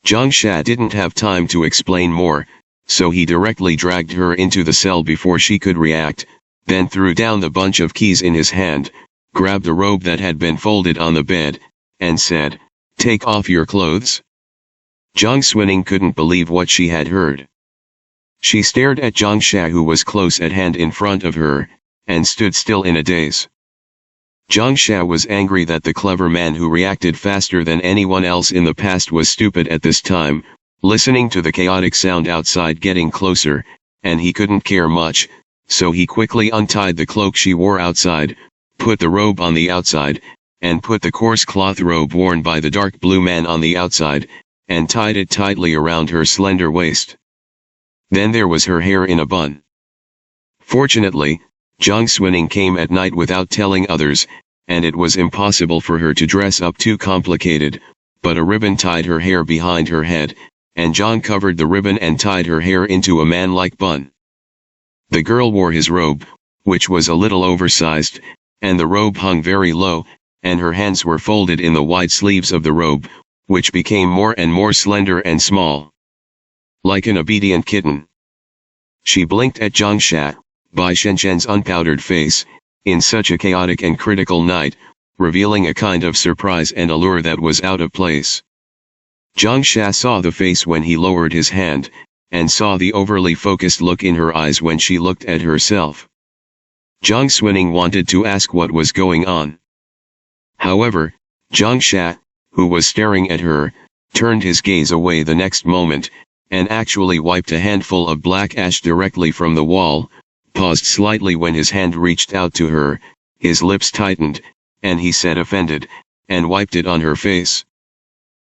Zhang Sha didn't have time to explain more, so he directly dragged her into the cell before she could react, then threw down the bunch of keys in his hand, grabbed the robe that had been folded on the bed, and said, "Take off your clothes." Jiang Swining couldn't believe what she had heard. She stared at Zhang Sha, who was close at hand in front of her, and stood still in a daze. Zhang Sha was angry that the clever man who reacted faster than anyone else in the past was stupid at this time, listening to the chaotic sound outside getting closer, and he couldn't care much, so he quickly untied the cloak she wore outside, put the robe on the outside, and put the coarse cloth robe worn by the dark blue man on the outside, and tied it tightly around her slender waist. Then there was her hair in a bun. Fortunately, Jiang Xuning came at night without telling others, and it was impossible for her to dress up too complicated, but a ribbon tied her hair behind her head, and Jiang covered the ribbon and tied her hair into a man-like bun. The girl wore his robe, which was a little oversized, and the robe hung very low, and her hands were folded in the wide sleeves of the robe, which became more and more slender and small. Like an obedient kitten. She blinked at Zhang Sha, Bai Shenzhen's unpowdered face, in such a chaotic and critical night, revealing a kind of surprise and allure that was out of place. Zhang Sha saw the face when he lowered his hand, and saw the overly focused look in her eyes when she looked at herself. Jiang Xuning wanted to ask what was going on. However, Zhang Sha, who was staring at her, turned his gaze away the next moment, and actually wiped a handful of black ash directly from the wall, paused slightly when his hand reached out to her, his lips tightened, and he said offended, and wiped it on her face.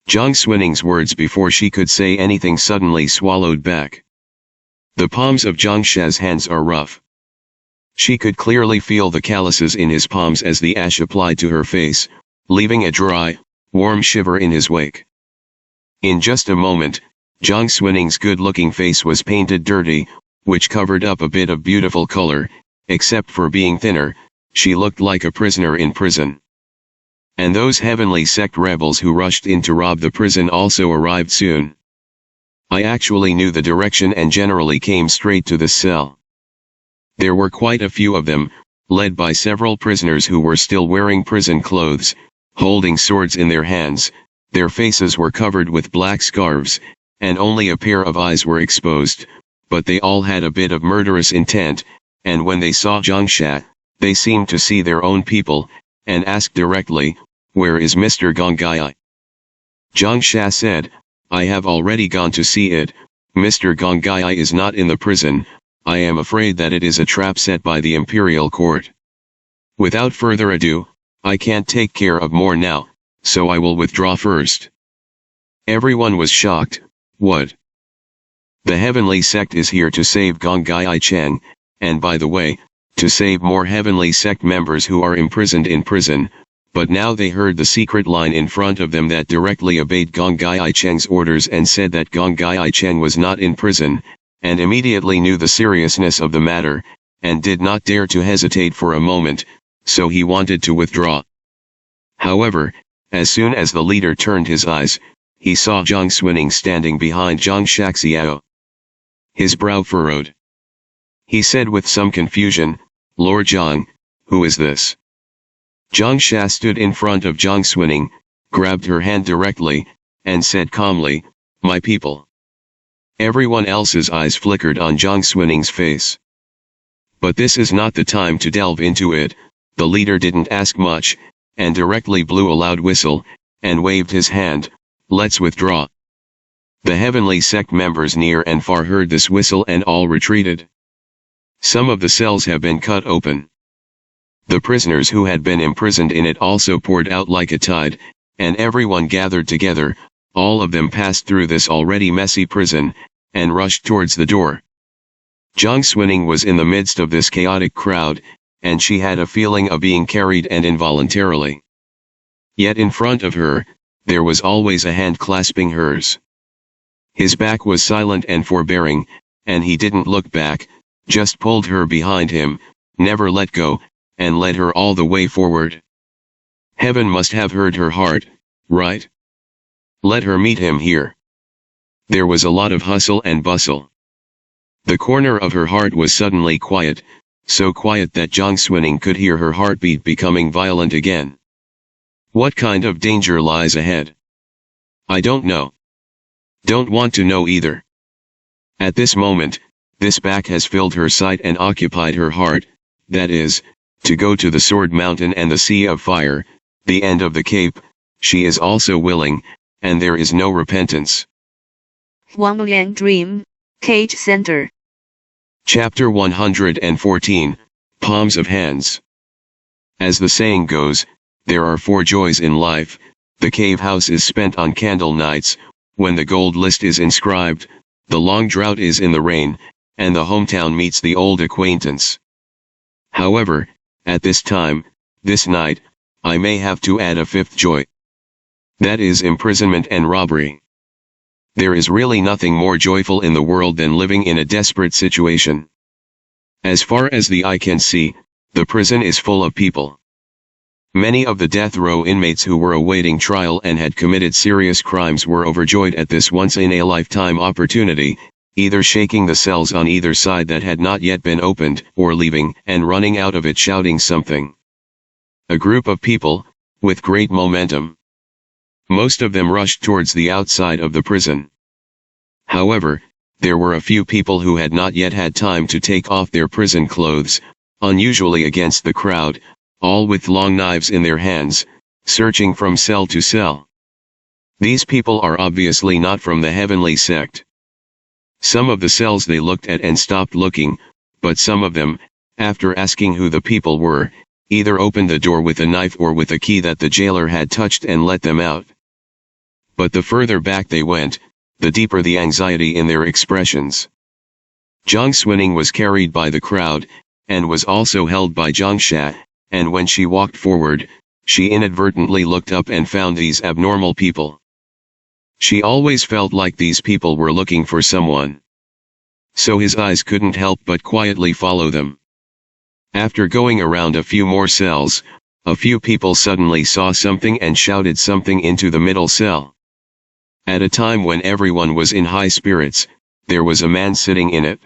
Jiang Xuning's words before she could say anything suddenly swallowed back. The palms of Zhang Sha's hands are rough. She could clearly feel the calluses in his palms as the ash applied to her face, leaving a dry, warm shiver in his wake. In just a moment, Jiang Xuning's good-looking face was painted dirty, which covered up a bit of beautiful color. Except for being thinner, she looked like a prisoner in prison. And those heavenly sect rebels who rushed in to rob the prison also arrived soon. I actually knew the direction and generally came straight to the cell. There were quite a few of them, led by several prisoners who were still wearing prison clothes, holding swords in their hands. Their faces were covered with black scarves, and only a pair of eyes were exposed, but they all had a bit of murderous intent, and when they saw Zhang Sha, they seemed to see their own people, and asked directly, "Where is Mr. Gong Gai?" Zhang Sha said, "I have already gone to see it. Mr. Gong Gai is not in the prison. I am afraid that it is a trap set by the imperial court. Without further ado, I can't take care of more now, so I will withdraw first." Everyone was shocked. What? The heavenly sect is here to save Gong Gai Cheng, and by the way, to save more heavenly sect members who are imprisoned in prison, but now they heard the secret line in front of them that directly obeyed Gong Gai Cheng's orders and said that Gong Gai Cheng was not in prison, and immediately knew the seriousness of the matter, and did not dare to hesitate for a moment, so he wanted to withdraw. However, as soon as the leader turned his eyes, he saw Jiang Xuning standing behind Zhang Shaxiao. His brow furrowed. He said with some confusion, "Lord Zhang, who is this?" Zhang Sha stood in front of Jiang Xuning, grabbed her hand directly, and said calmly, "My people." Everyone else's eyes flickered on Jiang Xuning's face. But this is not the time to delve into it. The leader didn't ask much, and directly blew a loud whistle, and waved his hand, "Let's withdraw." The heavenly sect members near and far heard this whistle and all retreated. Some of the cells have been cut open. The prisoners who had been imprisoned in it also poured out like a tide, and everyone gathered together. All of them passed through this already messy prison, and rushed towards the door. Jiang Xuning was in the midst of this chaotic crowd, and she had a feeling of being carried and involuntarily. Yet in front of her, there was always a hand clasping hers. His back was silent and forbearing, and he didn't look back, just pulled her behind him, never let go, and led her all the way forward. Heaven must have heard her heart, right? Let her meet him here. There was a lot of hustle and bustle. The corner of her heart was suddenly quiet, so quiet that Jiang Xuning could hear her heartbeat becoming violent again. What kind of danger lies ahead? I don't know. Don't want to know either. At this moment, this back has filled her sight and occupied her heart, that is, to go to the Sword Mountain and the Sea of Fire, the end of the cape. She is also willing, and there is no repentance. Wang Liang Dream, Cage Center. Chapter 114, Palms of Hands. As the saying goes, there are 4 joys in life. The cave house is spent on candle nights, when the gold list is inscribed, the long drought is in the rain, and the hometown meets the old acquaintance. However, at this time, this night, I may have to add a 5th joy. That is imprisonment and robbery. There is really nothing more joyful in the world than living in a desperate situation. As far as the eye can see, the prison is full of people. Many of the death row inmates who were awaiting trial and had committed serious crimes were overjoyed at this once-in-a-lifetime opportunity, either shaking the cells on either side that had not yet been opened, or leaving and running out of it shouting something. A group of people, with great momentum. Most of them rushed towards the outside of the prison. However, there were a few people who had not yet had time to take off their prison clothes, unusually against the crowd, all with long knives in their hands, searching from cell to cell. These people are obviously not from the heavenly sect. Some of the cells they looked at and stopped looking, but some of them, after asking who the people were, either opened the door with a knife or with a key that the jailer had touched and let them out. But the further back they went, the deeper the anxiety in their expressions. Zhang Xuning was carried by the crowd, and was also held by Zhang Sha, and when she walked forward, she inadvertently looked up and found these abnormal people. She always felt like these people were looking for someone. So his eyes couldn't help but quietly follow them. After going around a few more cells, a few people suddenly saw something and shouted something into the middle cell. At a time when everyone was in high spirits, there was a man sitting in it.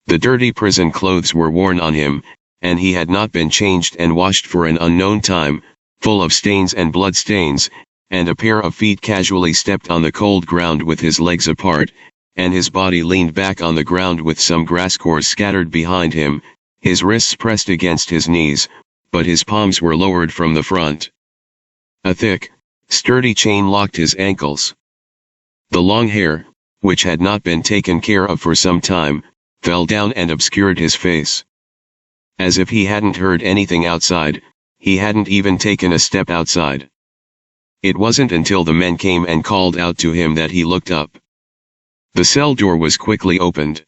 The dirty prison clothes were worn on him, and he had not been changed and washed for an unknown time, full of stains and blood stains, and a pair of feet casually stepped on the cold ground with his legs apart, and his body leaned back on the ground with some grass cores scattered behind him, his wrists pressed against his knees, but his palms were lowered from the front. A thick, sturdy chain locked his ankles. The long hair, which had not been taken care of for some time, fell down and obscured his face. As if he hadn't heard anything outside, he hadn't even taken a step outside. It wasn't until the men came and called out to him that he looked up. The cell door was quickly opened.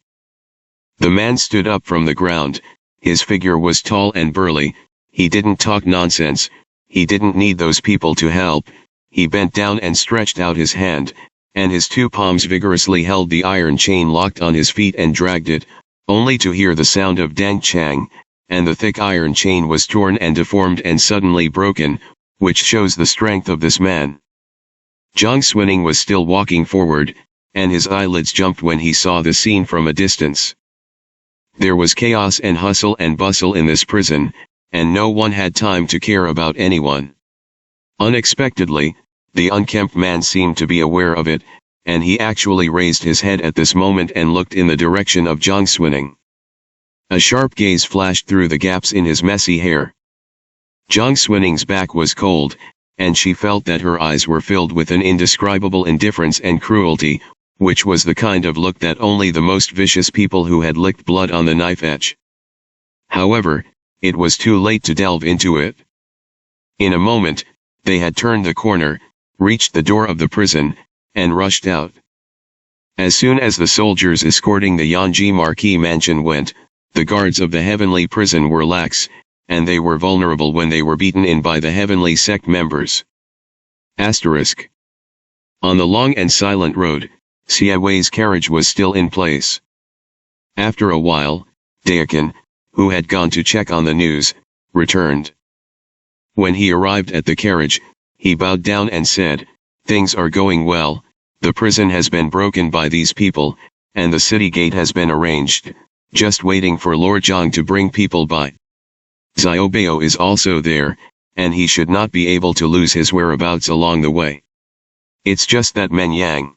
The man stood up from the ground, his figure was tall and burly, he didn't talk nonsense, he didn't need those people to help, he bent down and stretched out his hand, and his 2 palms vigorously held the iron chain locked on his feet and dragged it, only to hear the sound of dang chang, and the thick iron chain was torn and deformed and suddenly broken, which shows the strength of this man. Zhang Xuning was still walking forward, and his eyelids jumped when he saw the scene from a distance. There was chaos and hustle and bustle in this prison, and no one had time to care about anyone. Unexpectedly, the unkempt man seemed to be aware of it, and he actually raised his head at this moment and looked in the direction of Zhang Xuning. A sharp gaze flashed through the gaps in his messy hair. Zhang Xuning's back was cold, and she felt that her eyes were filled with an indescribable indifference and cruelty, which was the kind of look that only the most vicious people who had licked blood on the knife edge. However, it was too late to delve into it. In a moment, they had turned the corner, reached the door of the prison, and rushed out. As soon as the soldiers escorting the Yanji Marquis mansion went, the guards of the heavenly prison were lax, and they were vulnerable when they were beaten in by the heavenly sect members. Asterisk. On the long and silent road, Xie Wei's carriage was still in place. After a while, Dayakan, who had gone to check on the news, returned. When he arrived at the carriage, he bowed down and said, "Things are going well, the prison has been broken by these people, and the city gate has been arranged, just waiting for Lord Zhang to bring people by. Xiaobao is also there, and he should not be able to lose his whereabouts along the way. It's just that Men Yang.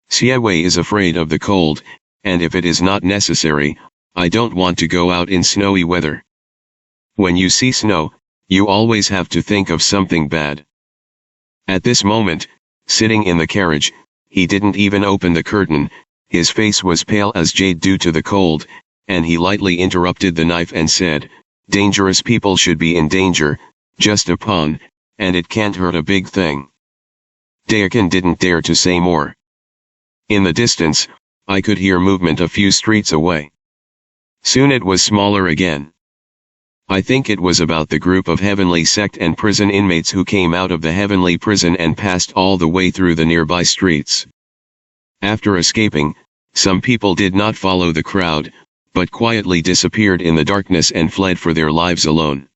Xie Wei is afraid of the cold, and if it is not necessary, I don't want to go out in snowy weather. When you see snow, you always have to think of something bad." At this moment, sitting in the carriage, he didn't even open the curtain. His face was pale as jade due to the cold, and he lightly interrupted the knife and said, "Dangerous people should be in danger, just a pawn, and it can't hurt a big thing." Dayakan didn't dare to say more. In the distance, I could hear movement a few streets away. Soon it was smaller again. I think it was about the group of heavenly sect and prison inmates who came out of the heavenly prison and passed all the way through the nearby streets. After escaping, some people did not follow the crowd, but quietly disappeared in the darkness and fled for their lives alone.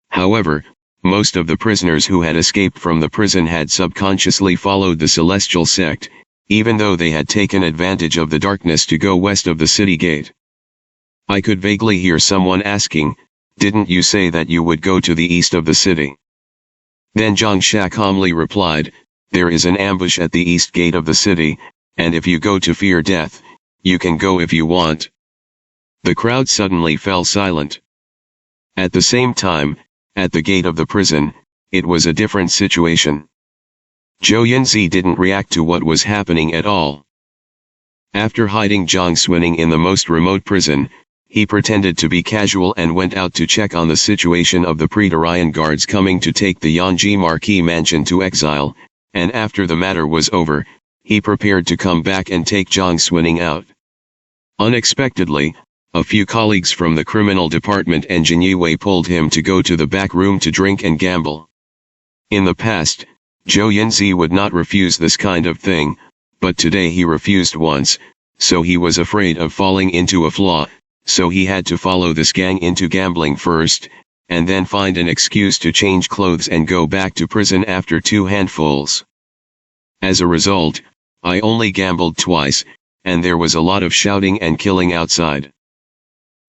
However, most of the prisoners who had escaped from the prison had subconsciously followed the celestial sect, even though they had taken advantage of the darkness to go west of the city gate. I could vaguely hear someone asking, "Didn't you say that you would go to the east of the city?" Then Zhongsha calmly replied, "There is an ambush at the east gate of the city, and if you go to fear death, you can go if you want." The crowd suddenly fell silent. At the same time, at the gate of the prison, it was a different situation. Zhou Yunzi didn't react to what was happening at all. After hiding Zhang Xuning in the most remote prison, he pretended to be casual and went out to check on the situation of the Praetorian guards coming to take the Yanji Marquis mansion to exile, and after the matter was over, he prepared to come back and take Zhang Xuning out. Unexpectedly, a few colleagues from the criminal department and Jin Yue pulled him to go to the back room to drink and gamble. In the past, Zhou Yunzi would not refuse this kind of thing, but today he refused once, so he was afraid of falling into a flaw, so he had to follow this gang into gambling first, and then find an excuse to change clothes and go back to prison after 2 handfuls. As a result, I only gambled twice, and there was a lot of shouting and killing outside.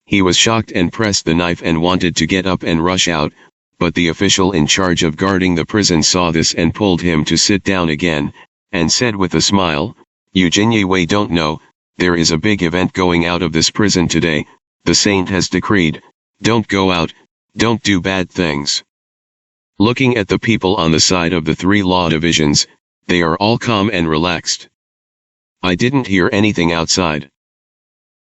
He was shocked and pressed the knife and wanted to get up and rush out, but the official in charge of guarding the prison saw this and pulled him to sit down again, and said with a smile, "You Jin Yue don't know, there is a big event going out of this prison today. The saint has decreed, don't go out, don't do bad things." Looking at the people on the side of the 3 law divisions, they are all calm and relaxed. I didn't hear anything outside.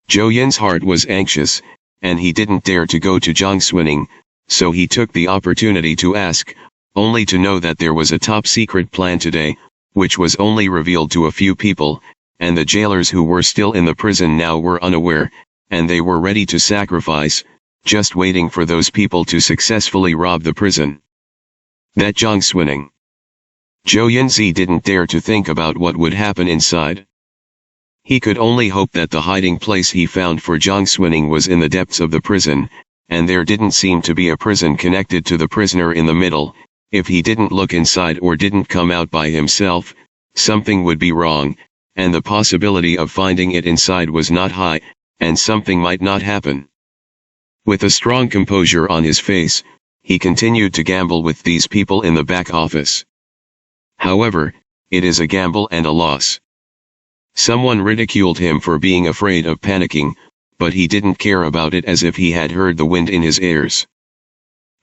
Zhou Yun's heart was anxious, and he didn't dare to go to Zhang Xuning, so he took the opportunity to ask, only to know that there was a top-secret plan today, which was only revealed to a few people, and the jailers who were still in the prison now were unaware, and they were ready to sacrifice, just waiting for those people to successfully rob the prison. That Zhang Xuning. Zhou Yunzi didn't dare to think about what would happen inside. He could only hope that the hiding place he found for Zhang Xuning was in the depths of the prison, and there didn't seem to be a prison connected to the prisoner in the middle. If he didn't look inside or didn't come out by himself, something would be wrong, and the possibility of finding it inside was not high, and something might not happen. With a strong composure on his face, he continued to gamble with these people in the back office. However, it is a gamble and a loss. Someone ridiculed him for being afraid of panicking, but he didn't care about it as if he had heard the wind in his ears.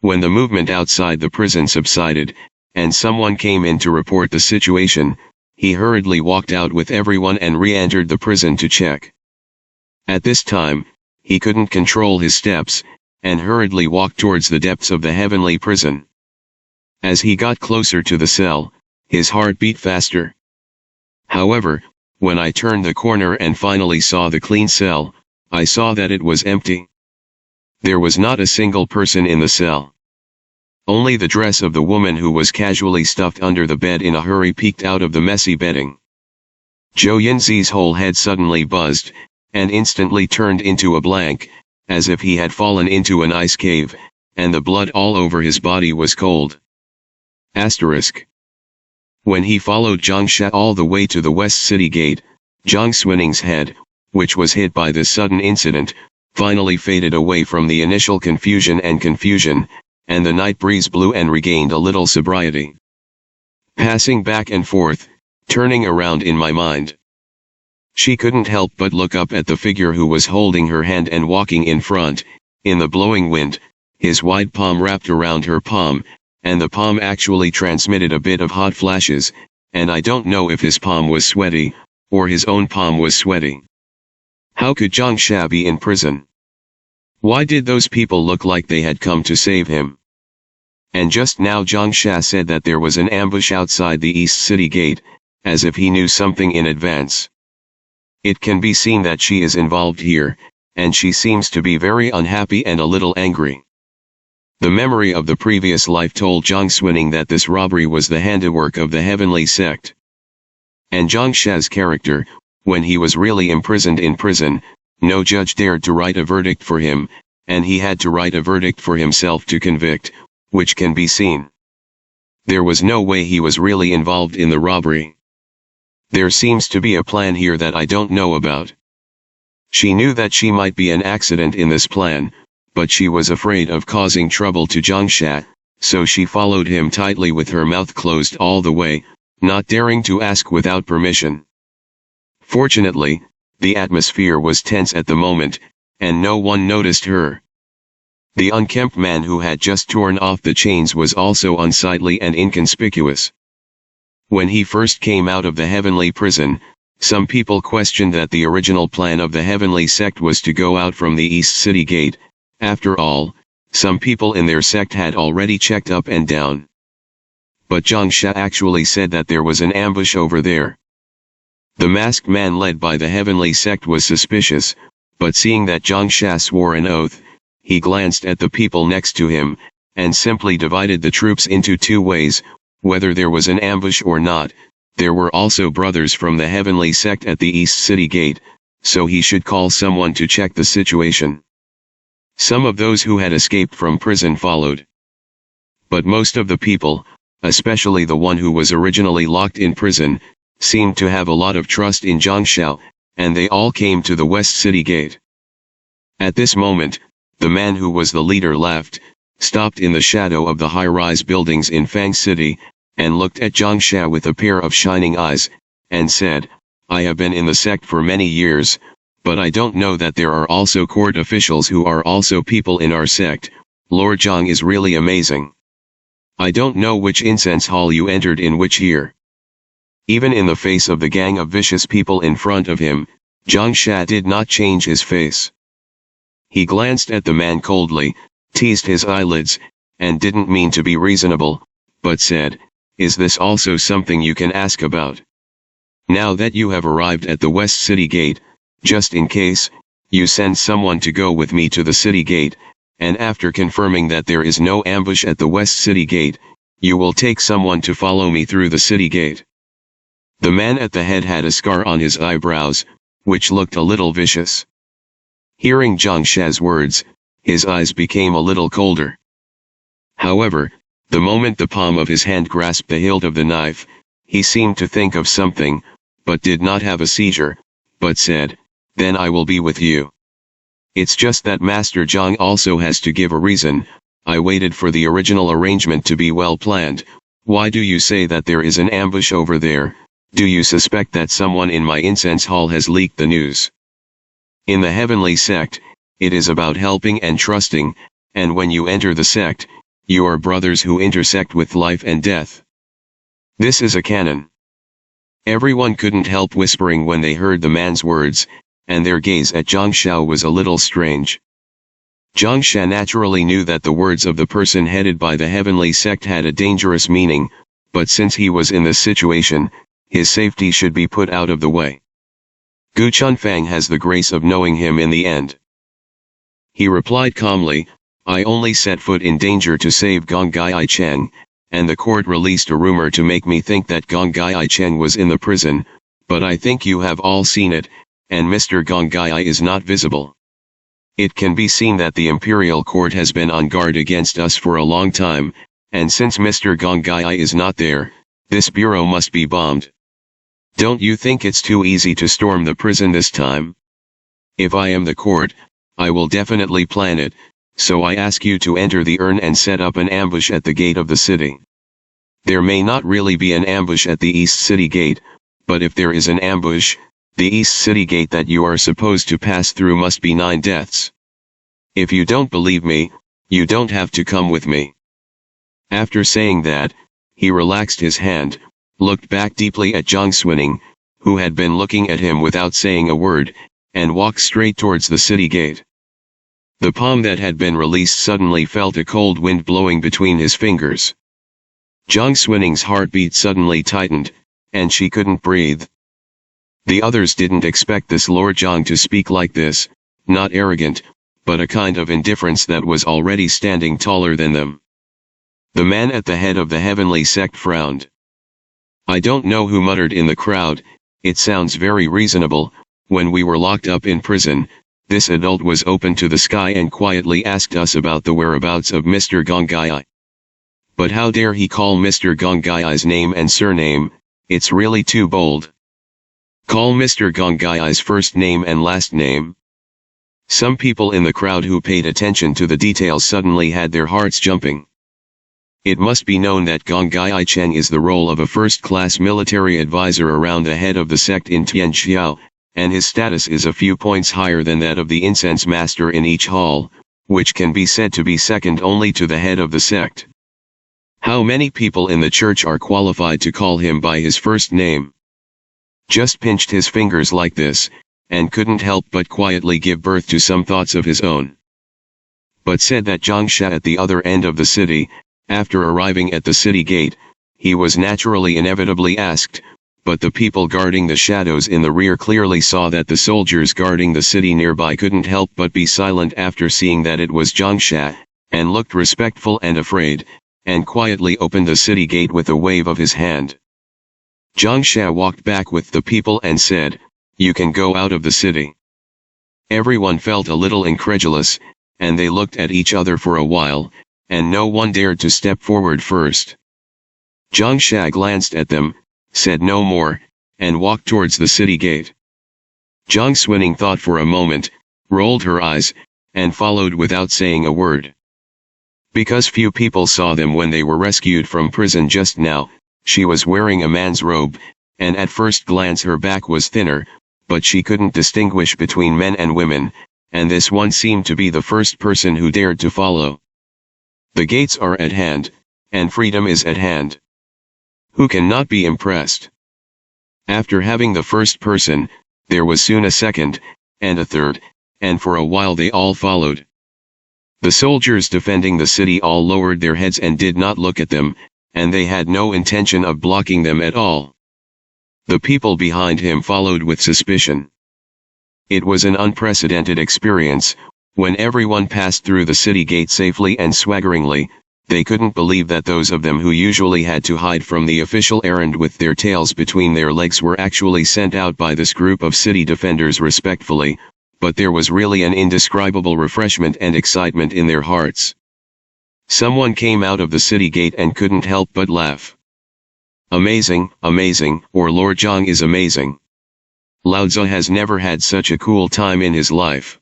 When the movement outside the prison subsided, and someone came in to report the situation, he hurriedly walked out with everyone and re-entered the prison to check. At this time, he couldn't control his steps, and hurriedly walked towards the depths of the heavenly prison. As he got closer to the cell, his heart beat faster. However, when I turned the corner and finally saw the clean cell, I saw that it was empty. There was not a single person in the cell. Only the dress of the woman who was casually stuffed under the bed in a hurry peeked out of the messy bedding. Zhou Yunzi's whole head suddenly buzzed, and instantly turned into a blank, as if he had fallen into an ice cave, and the blood all over his body was cold. Asterisk. When he followed Zhongsha all the way to the West City Gate, Zhang Xuaning's head, which was hit by this sudden incident, finally faded away from the initial confusion, and the night breeze blew and regained a little sobriety. Passing back and forth, turning around in my mind. She couldn't help but look up at the figure who was holding her hand and walking in front, in the blowing wind, his wide palm wrapped around her palm, and the palm actually transmitted a bit of hot flashes, and I don't know if his palm was sweaty, or his own palm was sweaty. How could Zhang Xia be in prison? Why did those people look like they had come to save him? And just now Zhang Xia said that there was an ambush outside the East City Gate, as if he knew something in advance. It can be seen that she is involved here, and she seems to be very unhappy and a little angry. The memory of the previous life told Zhang Xuning that this robbery was the handiwork of the heavenly sect. And Zhang Xia's character, when he was really imprisoned in prison, no judge dared to write a verdict for him, and he had to write a verdict for himself to convict, which can be seen. There was no way he was really involved in the robbery. There seems to be a plan here that I don't know about. She knew that she might be an accident in this plan, but she was afraid of causing trouble to Zhang Xia, so she followed him tightly with her mouth closed all the way, not daring to ask without permission. Fortunately, the atmosphere was tense at the moment, and no one noticed her. The unkempt man who had just torn off the chains was also unsightly and inconspicuous. When he first came out of the heavenly prison, some people questioned that the original plan of the heavenly sect was to go out from the East City Gate. After all, some people in their sect had already checked up and down. But Zhang Xia actually said that there was an ambush over there. The masked man led by the heavenly sect was suspicious, but seeing that Zhang Xia swore an oath, he glanced at the people next to him, and simply divided the troops into two ways. Whether there was an ambush or not, there were also brothers from the heavenly sect at the East City Gate, so he should call someone to check the situation. Some of those who had escaped from prison followed. But most of the people, especially the one who was originally locked in prison, seemed to have a lot of trust in Zhang Xia, and they all came to the West City Gate. At this moment, the man who was the leader left, stopped in the shadow of the high-rise buildings in Fang City, and looked at Zhang Xia with a pair of shining eyes, and said, "I have been in the sect for many years, but I don't know that there are also court officials who are also people in our sect. Lord Zhang is really amazing. I don't know which incense hall you entered in which year." Even in the face of the gang of vicious people in front of him, Zhang Xia did not change his face. He glanced at the man coldly, teased his eyelids, and didn't mean to be reasonable, but said, "Is this also something you can ask about? Now that you have arrived at the West City Gate, just in case, you send someone to go with me to the city gate, and after confirming that there is no ambush at the West City Gate, you will take someone to follow me through the city gate." The man at the head had a scar on his eyebrows, which looked a little vicious. Hearing Zhang Xia's words, his eyes became a little colder. However, the moment the palm of his hand grasped the hilt of the knife, he seemed to think of something, but did not have a seizure, but said, "Then I will be with you. It's just that Master Zhang also has to give a reason. I waited for the original arrangement to be well planned. Why do you say that there is an ambush over there? Do you suspect that someone in my incense hall has leaked the news?" In the heavenly sect, it is about helping and trusting, and when you enter the sect, you are brothers who intersect with life and death. This is a canon. Everyone couldn't help whispering when they heard the man's words, and their gaze at Zhang Xia was a little strange. Zhang Xia naturally knew that the words of the person headed by the heavenly sect had a dangerous meaning, but since he was in this situation, his safety should be put out of the way. Gu Chunfang has the grace of knowing him in the end. He replied calmly, "I only set foot in danger to save Gong Gai Cheng, and the court released a rumor to make me think that Gong Gai Cheng was in the prison, but I think you have all seen it, and Mr. Gong Gai is not visible. It can be seen that the imperial court has been on guard against us for a long time, and since Mr. Gong Gai is not there, this bureau must be bombed. Don't you think it's too easy to storm the prison this time? If I am the court, I will definitely plan it, so I ask you to enter the urn and set up an ambush at the gate of the city. There may not really be an ambush at the East City Gate, but if there is an ambush, the East City Gate that you are supposed to pass through must be 9 deaths. If you don't believe me, you don't have to come with me." After saying that, he relaxed his hand, looked back deeply at Jiang Xuning, who had been looking at him without saying a word, and walked straight towards the city gate. The palm that had been released suddenly felt a cold wind blowing between his fingers. Jiang Xuning's heartbeat suddenly tightened, and she couldn't breathe. The others didn't expect this Lord Jiang to speak like this, not arrogant, but a kind of indifference that was already standing taller than them. The man at the head of the heavenly sect frowned. "I don't know who," muttered in the crowd. "It sounds very reasonable. When we were locked up in prison, this adult was open to the sky and quietly asked us about the whereabouts of Mr. Gongai. But how dare he call Mr. Gongai's name and surname? It's really too bold. Call Mr. Gongai's first name and last name." Some people in the crowd who paid attention to the details suddenly had their hearts jumping. It must be known that Gongai Cheng is the role of a first-class military advisor around the head of the sect in Tianxiao, and his status is a few points higher than that of the incense master in each hall, which can be said to be second only to the head of the sect. How many people in the church are qualified to call him by his first name? Just pinched his fingers like this, and couldn't help but quietly give birth to some thoughts of his own. But said that Zhang Sha at the other end of the city, after arriving at the city gate, he was naturally inevitably asked, but the people guarding the shadows in the rear clearly saw that the soldiers guarding the city nearby couldn't help but be silent after seeing that it was Zhang Sha, and looked respectful and afraid, and quietly opened the city gate with a wave of his hand. Zhang Sha walked back with the people and said, "You can go out of the city." Everyone felt a little incredulous, and they looked at each other for a while, and no one dared to step forward first. Zhang Sha glanced at them, said no more, and walked towards the city gate. Jiang Xuning thought for a moment, rolled her eyes, and followed without saying a word. Because few people saw them when they were rescued from prison just now, she was wearing a man's robe, and at first glance her back was thinner, but she couldn't distinguish between men and women, and this one seemed to be the first person who dared to follow. The gates are at hand, and freedom is at hand. Who can not be impressed? After having the first person, there was soon a second, and a third, and for a while they all followed. The soldiers defending the city all lowered their heads and did not look at them, and they had no intention of blocking them at all. The people behind him followed with suspicion. It was an unprecedented experience. When everyone passed through the city gate safely and swaggeringly, they couldn't believe that those of them who usually had to hide from the official errand with their tails between their legs were actually sent out by this group of city defenders respectfully, but there was really an indescribable refreshment and excitement in their hearts. Someone came out of the city gate and couldn't help but laugh. "Amazing, amazing," or "Lord Zhang is amazing. Lao Tzu has never had such a cool time in his life.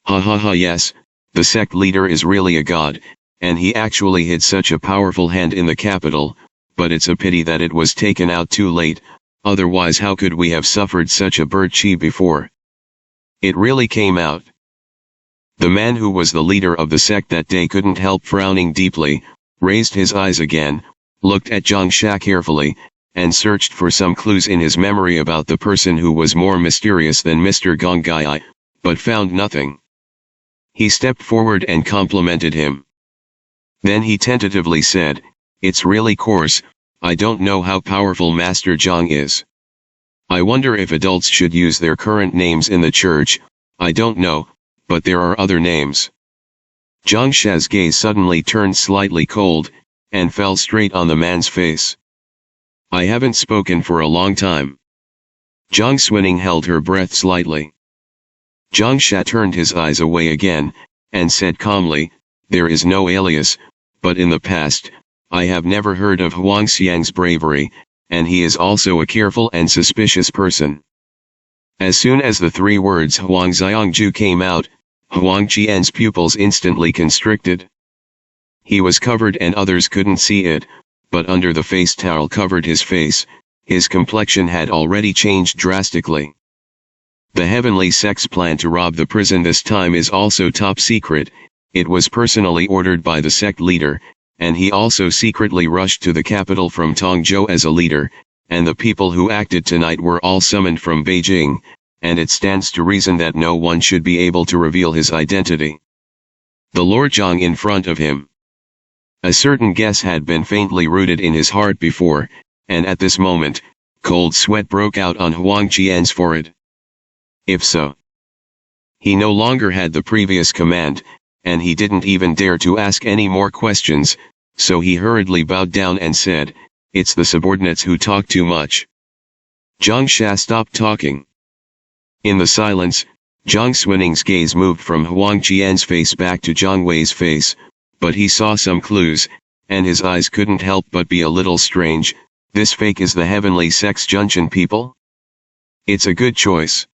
Ha ha ha, yes, the sect leader is really a god, and he actually hid such a powerful hand in the capital, but it's a pity that it was taken out too late, otherwise how could we have suffered such a bird chi before? It really came out." The man who was the leader of the sect that day couldn't help frowning deeply, raised his eyes again, looked at Zhang Sha carefully, and searched for some clues in his memory about the person who was more mysterious than Mr. Gongai, but found nothing. He stepped forward and complimented him. Then he tentatively said, "It's really coarse. I don't know how powerful Master Zhang is. I wonder if adults should use their current names in the church. I don't know, but there are other names." Zhang Sha's gaze suddenly turned slightly cold, and fell straight on the man's face. "I haven't spoken for a long time." Jiang Xuning held her breath slightly. Zhang Sha turned his eyes away again, and said calmly, "There is no alias, but in the past, I have never heard of Huang Xiang's bravery, and he is also a careful and suspicious person." As soon as the three words Huang Xiangju came out, Huang Qian's pupils instantly constricted. He was covered and others couldn't see it, but under the face towel covered his face, his complexion had already changed drastically. The heavenly sect's plan to rob the prison this time is also top secret. It was personally ordered by the sect leader, and he also secretly rushed to the capital from Tongzhou as a leader, and the people who acted tonight were all summoned from Beijing, and it stands to reason that no one should be able to reveal his identity. The Lord Zhang in front of him. A certain guess had been faintly rooted in his heart before, and at this moment, cold sweat broke out on Huang Qian's forehead. If so, he no longer had the previous command, and he didn't even dare to ask any more questions, so he hurriedly bowed down and said, "It's the subordinates who talk too much." Zhang Sha stopped talking. In the silence, Zhang Xuaning's gaze moved from Huang Qian's face back to Zhang Wei's face, but he saw some clues, and his eyes couldn't help but be a little strange. This fake is the heavenly sex Junction people? It's a good choice.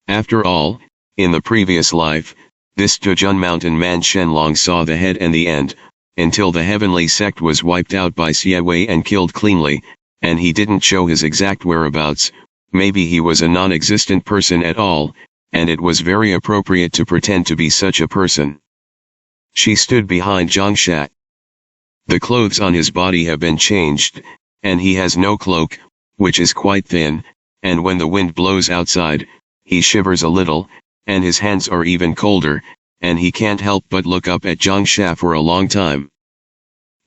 After all, in the previous life, this Dejun mountain man Shenlong saw the head and the end, until the heavenly sect was wiped out by Xie Wei and killed cleanly, and he didn't show his exact whereabouts. Maybe he was a non-existent person at all, and it was very appropriate to pretend to be such a person. She stood behind Zhang Sha. The clothes on his body have been changed, and he has no cloak, which is quite thin, and when the wind blows outside, he shivers a little, and his hands are even colder, and he can't help but look up at Zhang Sha for a long time.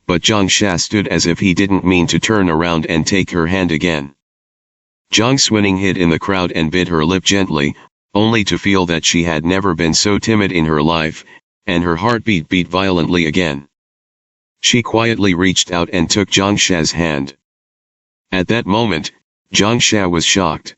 But Zhang Sha stood as if he didn't mean to turn around and take her hand again. Zhang Xuaning hid in the crowd and bit her lip gently, only to feel that she had never been so timid in her life, and her heartbeat beat violently again. She quietly reached out and took Zhang Sha's hand. At that moment, Zhang Sha was shocked.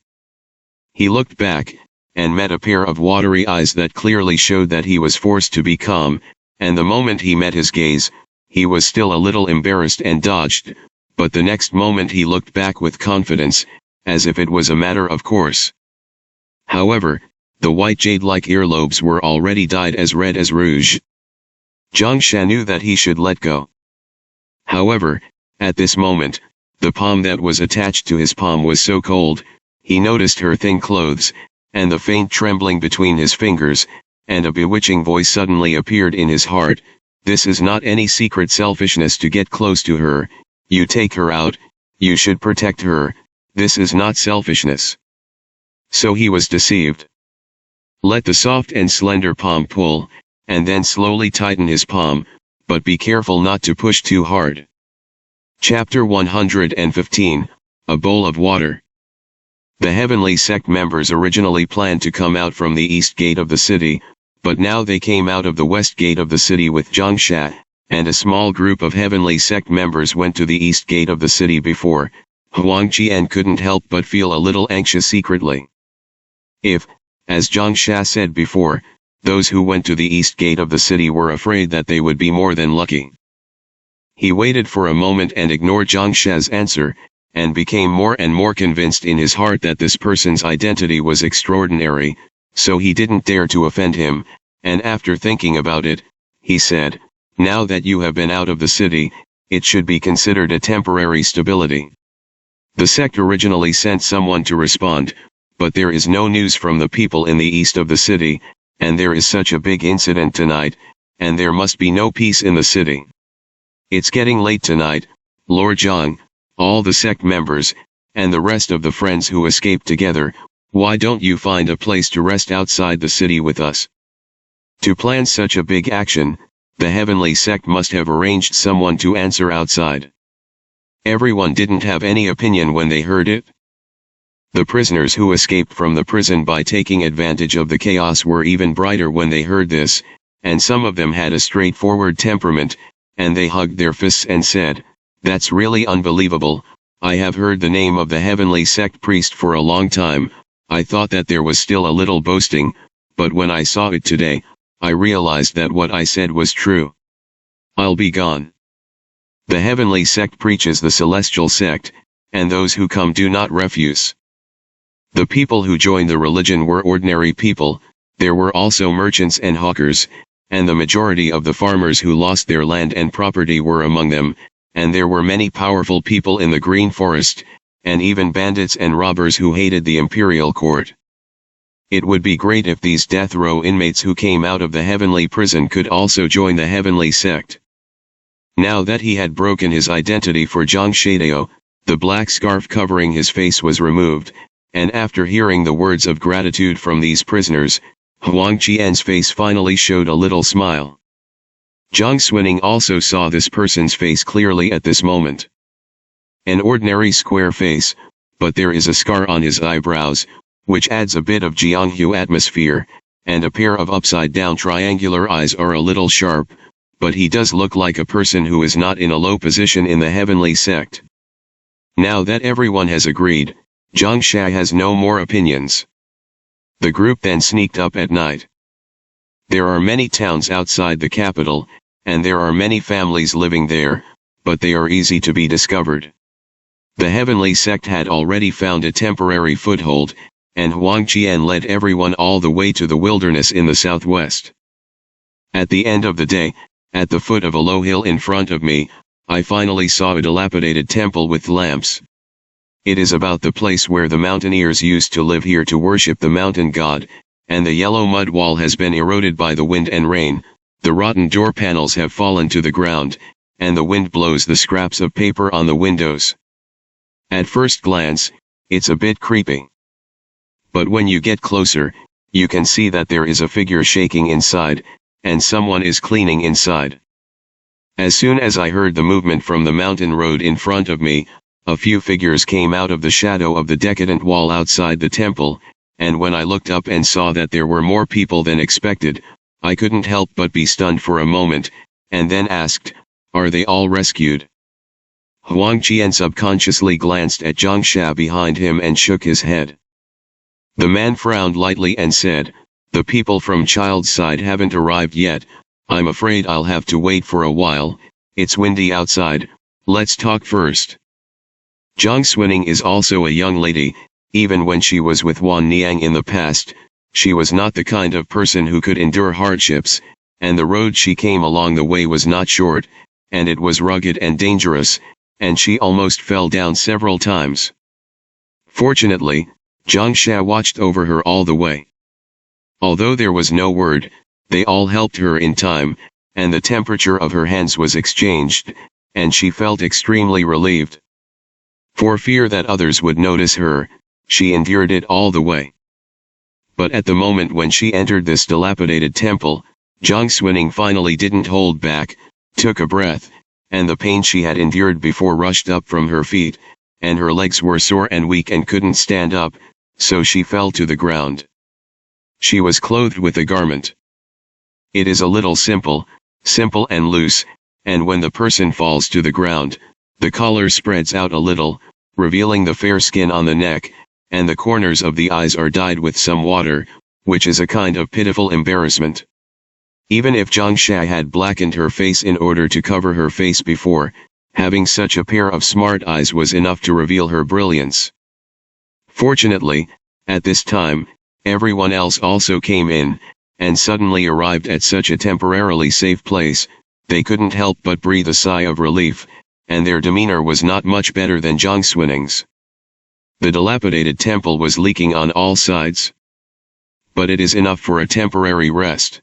He looked back, and met a pair of watery eyes that clearly showed that he was forced to be calm, and the moment he met his gaze, he was still a little embarrassed and dodged, but the next moment he looked back with confidence, as if it was a matter of course. However, the white jade-like earlobes were already dyed as red as rouge. Zhang Sha knew that he should let go. However, at this moment, the palm that was attached to his palm was so cold, he noticed her thin clothes, and the faint trembling between his fingers, and a bewitching voice suddenly appeared in his heart. This is not any secret selfishness to get close to her. You take her out, you should protect her. This is not selfishness. So he was deceived. Let the soft and slender palm pull, and then slowly tighten his palm, but be careful not to push too hard. Chapter 115, A Bowl of Water. The heavenly sect members originally planned to come out from the east gate of the city, but now they came out of the west gate of the city with Zhang Sha, and a small group of heavenly sect members went to the east gate of the city before. Huang Qian couldn't help but feel a little anxious secretly. If, as Zhang Sha said before, those who went to the east gate of the city were afraid that they would be more than lucky. He waited for a moment and ignored Zhang Sha's answer, and became more and more convinced in his heart that this person's identity was extraordinary, so he didn't dare to offend him, and after thinking about it, he said, "Now that you have been out of the city, it should be considered a temporary stability." The sect originally sent someone to respond, but there is no news from the people in the east of the city, and there is such a big incident tonight, and there must be no peace in the city. It's getting late tonight, Lord Zhang, all the sect members, and the rest of the friends who escaped together, why don't you find a place to rest outside the city with us? To plan such a big action, the heavenly sect must have arranged someone to answer outside. Everyone didn't have any opinion when they heard it. The prisoners who escaped from the prison by taking advantage of the chaos were even brighter when they heard this, and some of them had a straightforward temperament, and they hugged their fists and said, "That's really unbelievable. I have heard the name of the heavenly sect priest for a long time. I thought that there was still a little boasting, but when I saw it today, I realized that what I said was true. I'll be gone." The heavenly sect preaches the celestial sect, and those who come do not refuse. The people who joined the religion were ordinary people. There were also merchants and hawkers, and the majority of the farmers who lost their land and property were among them, and there were many powerful people in the green forest, and even bandits and robbers who hated the imperial court. It would be great if these death row inmates who came out of the heavenly prison could also join the heavenly sect. Now that he had broken his identity for Zhang Shadao, the black scarf covering his face was removed, and after hearing the words of gratitude from these prisoners, Huang Qian's face finally showed a little smile. Zhang Xuning also saw this person's face clearly at this moment. An ordinary square face, but there is a scar on his eyebrows, which adds a bit of Jianghu atmosphere, and a pair of upside-down triangular eyes are a little sharp, but he does look like a person who is not in a low position in the heavenly sect. Now that everyone has agreed, Zhang Sha has no more opinions. The group then sneaked up at night. There are many towns outside the capital, and there are many families living there, but they are easy to be discovered. The heavenly sect had already found a temporary foothold, and Huang Qian led everyone all the way to the wilderness in the southwest. At the end of the day, at the foot of a low hill in front of me, I finally saw a dilapidated temple with lamps. It is about the place where the mountaineers used to live here to worship the mountain god, and the yellow mud wall has been eroded by the wind and rain, the rotten door panels have fallen to the ground, and the wind blows the scraps of paper on the windows. At first glance, it's a bit creepy. But when you get closer, you can see that there is a figure shaking inside, and someone is cleaning inside. As soon as I heard the movement from the mountain road in front of me, a few figures came out of the shadow of the decadent wall outside the temple, and when I looked up and saw that there were more people than expected, I couldn't help but be stunned for a moment, and then asked, "Are they all rescued?" Huang Qian subconsciously glanced at Zhang Sha behind him and shook his head. The man frowned lightly and said, "The people from Child's side haven't arrived yet, I'm afraid I'll have to wait for a while, it's windy outside, let's talk first." Zhang Xuning is also a young lady. Even when she was with Wan Niang in the past, she was not the kind of person who could endure hardships, and the road she came along the way was not short, and it was rugged and dangerous, and she almost fell down several times. Fortunately, Zhang Sha watched over her all the way. Although there was no word, they all helped her in time, and the temperature of her hands was exchanged, and she felt extremely relieved. For fear that others would notice her, she endured it all the way. But at the moment when she entered this dilapidated temple, Zhang Xuning finally didn't hold back, took a breath, and the pain she had endured before rushed up from her feet, and her legs were sore and weak and couldn't stand up, so she fell to the ground. She was clothed with a garment. It is a little simple and loose, and when the person falls to the ground, the collar spreads out a little, revealing the fair skin on the neck, and the corners of the eyes are dyed with some water, which is a kind of pitiful embarrassment. Even if Zhang Sha had blackened her face in order to cover her face before, having such a pair of smart eyes was enough to reveal her brilliance. Fortunately, at this time, everyone else also came in, and suddenly arrived at such a temporarily safe place, they couldn't help but breathe a sigh of relief, and their demeanor was not much better than Zhang Xuning's. The dilapidated temple was leaking on all sides. But it is enough for a temporary rest.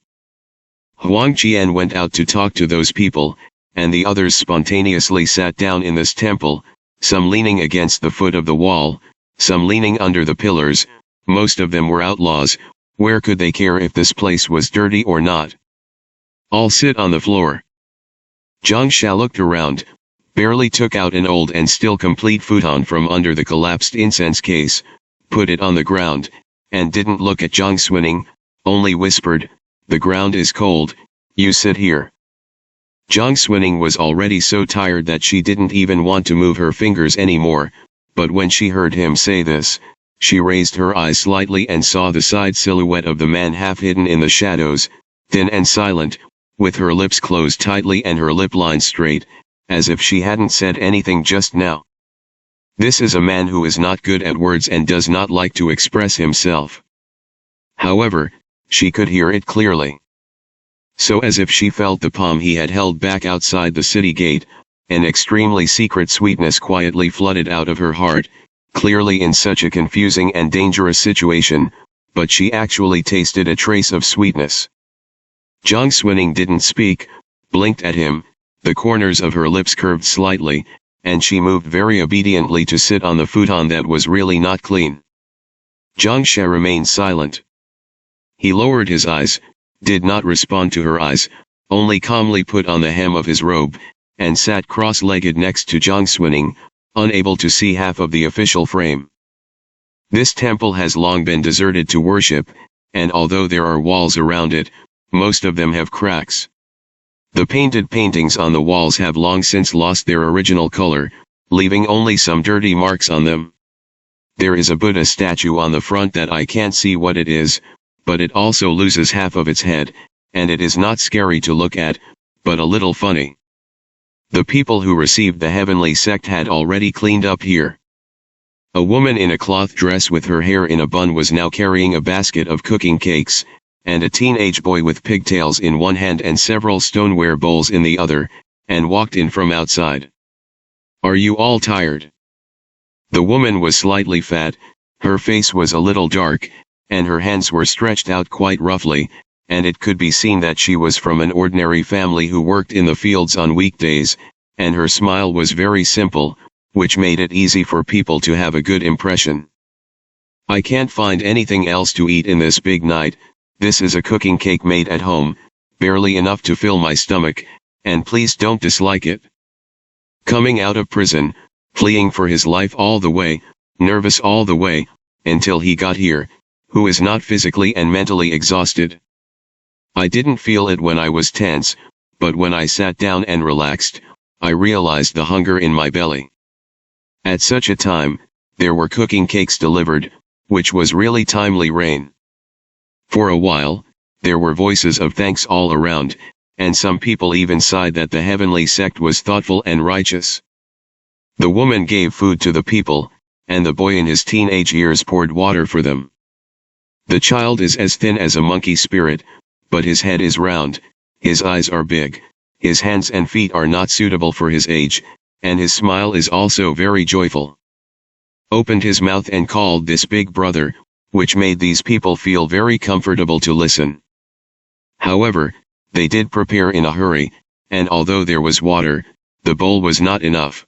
Huang Qian went out to talk to those people, and the others spontaneously sat down in this temple, some leaning against the foot of the wall, some leaning under the pillars. Most of them were outlaws. Where could they care if this place was dirty or not? All sit on the floor. Zhang Sha looked around, barely took out an old and still complete futon from under the collapsed incense case, put it on the ground, and didn't look at Zhang Xuning, only whispered, "The ground is cold, you sit here." Zhang Xuning was already so tired that she didn't even want to move her fingers anymore, but when she heard him say this, she raised her eyes slightly and saw the side silhouette of the man half hidden in the shadows, thin and silent, with her lips closed tightly and her lip line straight, as if she hadn't said anything just now. This is a man who is not good at words and does not like to express himself. However, she could hear it clearly. So as if she felt the palm he had held back outside the city gate, an extremely secret sweetness quietly flooded out of her heart, clearly in such a confusing and dangerous situation, but she actually tasted a trace of sweetness. Zhang Xuning didn't speak, blinked at him, the corners of her lips curved slightly, and she moved very obediently to sit on the futon that was really not clean. Zhang She remained silent. He lowered his eyes, did not respond to her eyes, only calmly put on the hem of his robe, and sat cross-legged next to Zhang Xuning, unable to see half of the official frame. This temple has long been deserted to worship, and although there are walls around it, most of them have cracks. The painted paintings on the walls have long since lost their original color, leaving only some dirty marks on them. There is a Buddha statue on the front that I can't see what it is, but it also loses half of its head, and it is not scary to look at, but a little funny. The people who received the heavenly sect had already cleaned up here. A woman in a cloth dress with her hair in a bun was now carrying a basket of cooking cakes, and a teenage boy with pigtails in one hand and several stoneware bowls in the other, and walked in from outside. "Are you all tired?" The woman was slightly fat, her face was a little dark, and her hands were stretched out quite roughly, and it could be seen that she was from an ordinary family who worked in the fields on weekdays, and her smile was very simple, which made it easy for people to have a good impression. "I can't find anything else to eat in this big night. This is a cooking cake made at home, barely enough to fill my stomach, and please don't dislike it." Coming out of prison, fleeing for his life all the way, nervous all the way, until he got here, who is not physically and mentally exhausted. I didn't feel it when I was tense, but when I sat down and relaxed, I realized the hunger in my belly. At such a time, there were cooking cakes delivered, which was really timely rain. For a while, there were voices of thanks all around, and some people even sighed that the heavenly sect was thoughtful and righteous. The woman gave food to the people, and the boy in his teenage years poured water for them. The child is as thin as a monkey spirit, but his head is round, his eyes are big, his hands and feet are not suitable for his age, and his smile is also very joyful. Opened his mouth and called this big brother, which made these people feel very comfortable to listen. However, they did prepare in a hurry, and although there was water, the bowl was not enough.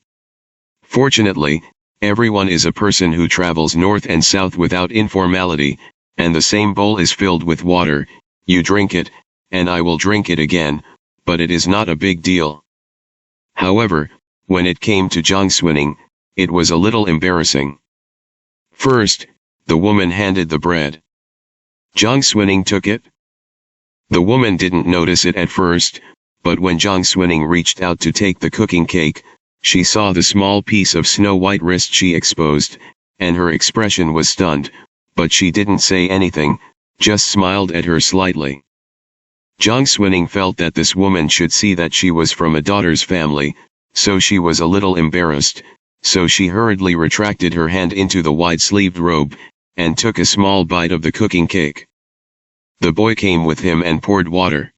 Fortunately, everyone is a person who travels north and south without informality, and the same bowl is filled with water. You drink it, and I will drink it again, but it is not a big deal. However, when it came to Zhang Xuning, it was a little embarrassing. First, the woman handed the bread. Zhang Xuning took it. The woman didn't notice it at first, but when Zhang Xuning reached out to take the cooking cake, she saw the small piece of snow-white wrist she exposed, and her expression was stunned, but she didn't say anything, just smiled at her slightly. Zhang Xuning felt that this woman should see that she was from a daughter's family, so she was a little embarrassed, so she hurriedly retracted her hand into the wide-sleeved robe, and took a small bite of the cooking cake. The boy came with him and poured water.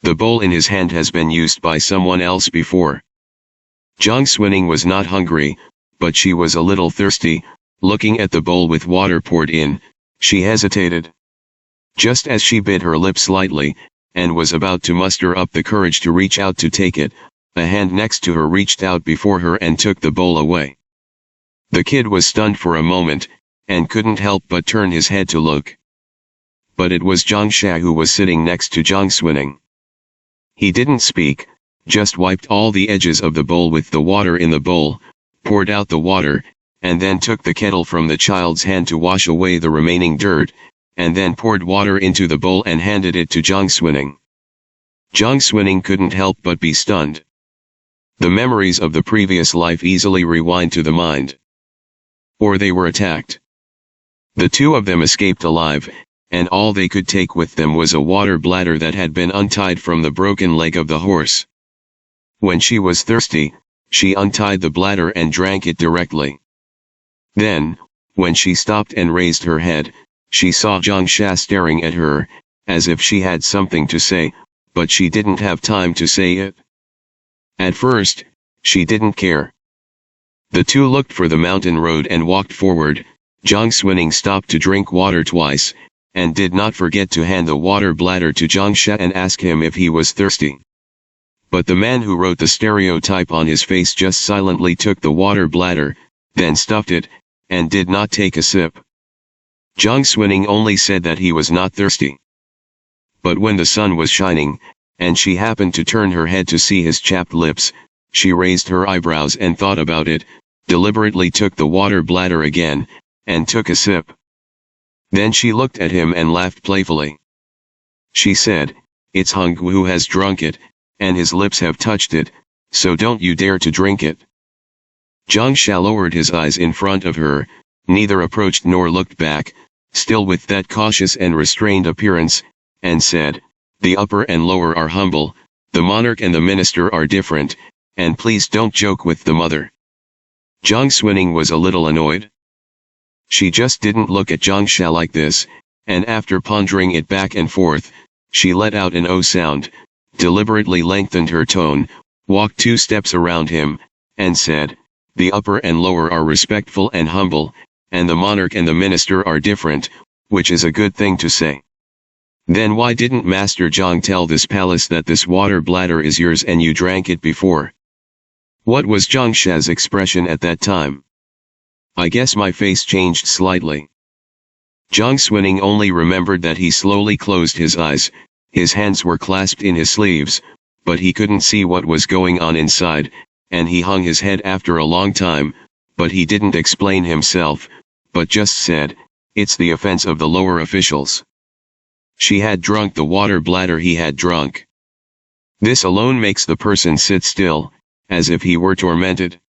The bowl in his hand has been used by someone else before. Zhang Xuning was not hungry, but she was a little thirsty. Looking at the bowl with water poured in, she hesitated. Just as she bit her lip slightly, and was about to muster up the courage to reach out to take it, a hand next to her reached out before her and took the bowl away. The kid was stunned for a moment, and couldn't help but turn his head to look. But it was Zhang She who was sitting next to Zhang Xuning. He didn't speak, just wiped all the edges of the bowl with the water in the bowl, poured out the water, and then took the kettle from the child's hand to wash away the remaining dirt, and then poured water into the bowl and handed it to Zhang Xuning. Zhang Xuning couldn't help but be stunned. The memories of the previous life easily rewind to the mind. Or they were attacked. The two of them escaped alive, and all they could take with them was a water bladder that had been untied from the broken leg of the horse. When she was thirsty, she untied the bladder and drank it directly. Then, when she stopped and raised her head, she saw Zhang She staring at her, as if she had something to say, but she didn't have time to say it. At first, she didn't care. The two looked for the mountain road and walked forward. Zhang Xuning stopped to drink water twice, and did not forget to hand the water bladder to Zhang She and ask him if he was thirsty. But the man who wrote the stereotype on his face just silently took the water bladder, then stuffed it, and did not take a sip. Jiang Xuning only said that he was not thirsty. But when the sun was shining, and she happened to turn her head to see his chapped lips, she raised her eyebrows and thought about it, deliberately took the water bladder again, and took a sip. Then she looked at him and laughed playfully. She said, "It's Hung who has drunk it, and his lips have touched it, so don't you dare to drink it." Jiang Sha lowered his eyes in front of her, neither approached nor looked back, still with that cautious and restrained appearance, and said, "The upper and lower are humble, the monarch and the minister are different, and please don't joke with the mother." Jiang Xuning was a little annoyed. She just didn't look at Jiang Sha like this, and after pondering it back and forth, she let out an O sound, deliberately lengthened her tone, walked 2 steps around him, and said, "The upper and lower are respectful and humble, and the monarch and the minister are different, which is a good thing to say. Then why didn't Master Jiang tell this palace that this water bladder is yours and you drank it before?" What was Jiang Sha's expression at that time? I guess my face changed slightly. Jiang Xuning only remembered that he slowly closed his eyes, his hands were clasped in his sleeves, but he couldn't see what was going on inside, and he hung his head after a long time, but he didn't explain himself, but just said, "It's the offense of the lower officials." She had drunk the water bladder he had drunk. This alone makes the person sit still, as if he were tormented.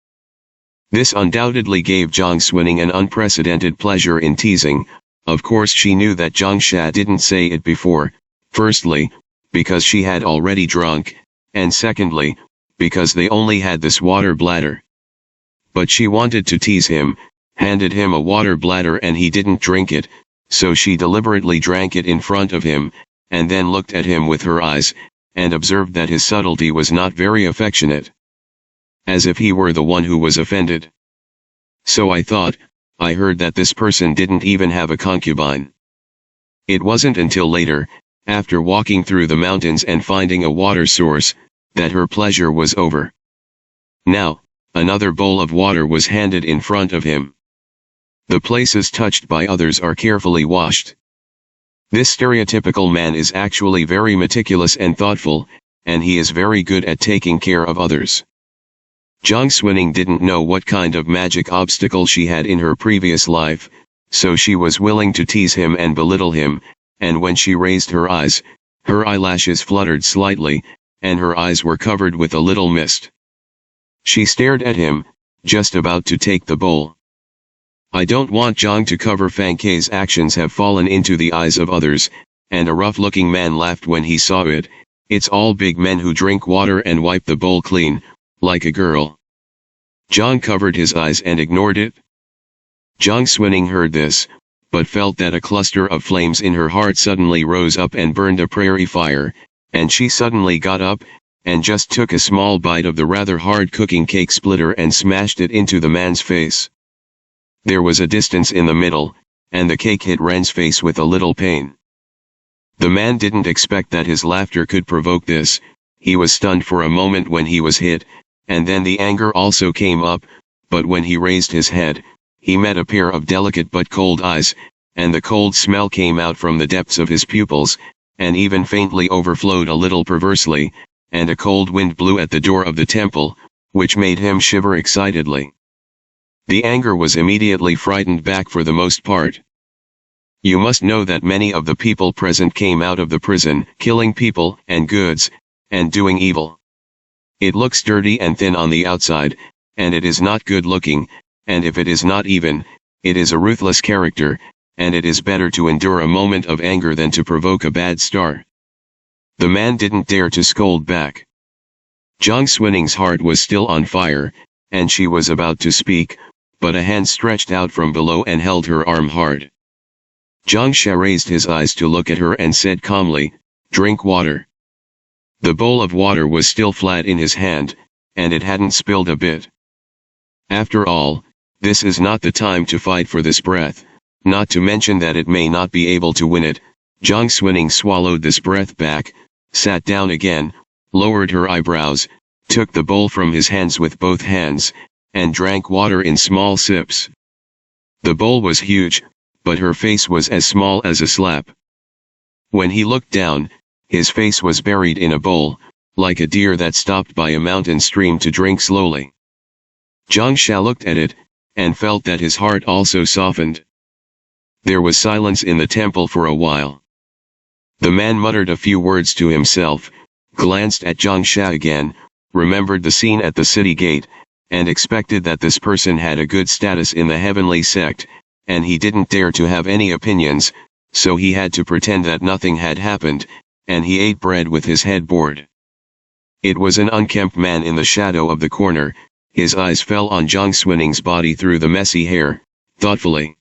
This undoubtedly gave Jiang Xuning an unprecedented pleasure in teasing. Of course she knew that Jiang Sha didn't say it before, firstly, because she had already drunk, and secondly, because they only had this water bladder. But she wanted to tease him, handed him a water bladder and he didn't drink it, so she deliberately drank it in front of him, and then looked at him with her eyes, and observed that his subtlety was not very affectionate. As if he were the one who was offended. "So I thought, I heard that this person didn't even have a concubine." It wasn't until later, after walking through the mountains and finding a water source, that her pleasure was over. Now, another bowl of water was handed in front of him. The places touched by others are carefully washed. This stereotypical man is actually very meticulous and thoughtful, and he is very good at taking care of others. Jiang Xuning didn't know what kind of magic obstacle she had in her previous life, so she was willing to tease him and belittle him, and when she raised her eyes, her eyelashes fluttered slightly, and her eyes were covered with a little mist. She stared at him, just about to take the bowl. I don't want Jiang to cover. Fang Kei's actions have fallen into the eyes of others, and a rough-looking man laughed when he saw it. It's all big men who drink water and wipe the bowl clean, like a girl. Jiang covered his eyes and ignored it. Jiang Xuning heard this, but felt that a cluster of flames in her heart suddenly rose up and burned a prairie fire, and she suddenly got up, and just took a small bite of the rather hard cooking cake splitter and smashed it into the man's face. There was a distance in the middle, and the cake hit Ren's face with a little pain. The man didn't expect that his laughter could provoke this. He was stunned for a moment when he was hit, and then the anger also came up, but when he raised his head, he met a pair of delicate but cold eyes, and the cold smell came out from the depths of his pupils, and even faintly overflowed a little perversely, and a cold wind blew at the door of the temple, which made him shiver excitedly. The anger was immediately frightened back for the most part. You must know that many of the people present came out of the prison, killing people and goods, and doing evil. It looks dirty and thin on the outside, and it is not good looking, and if it is not even, it is a ruthless character, and it is better to endure a moment of anger than to provoke a bad star. The man didn't dare to scold back. Jiang Xuning's heart was still on fire, and she was about to speak, but a hand stretched out from below and held her arm hard. Jiang Sha raised his eyes to look at her and said calmly, "Drink water." The bowl of water was still flat in his hand, and it hadn't spilled a bit. After all, this is not the time to fight for this breath, not to mention that it may not be able to win it. Jiang Xuning swallowed this breath back, sat down again, lowered her eyebrows, took the bowl from his hands with both hands, and drank water in small sips. The bowl was huge, but her face was as small as a slap. When he looked down, his face was buried in a bowl, like a deer that stopped by a mountain stream to drink slowly. Zhang Xia looked at it, and felt that his heart also softened. There was silence in the temple for a while. The man muttered a few words to himself, glanced at Zhang Xia again, remembered the scene at the city gate, and expected that this person had a good status in the heavenly sect, and he didn't dare to have any opinions, so he had to pretend that nothing had happened, and he ate bread with his head bored. It was an unkempt man in the shadow of the corner. His eyes fell on Zhang Xuaning's body through the messy hair, thoughtfully.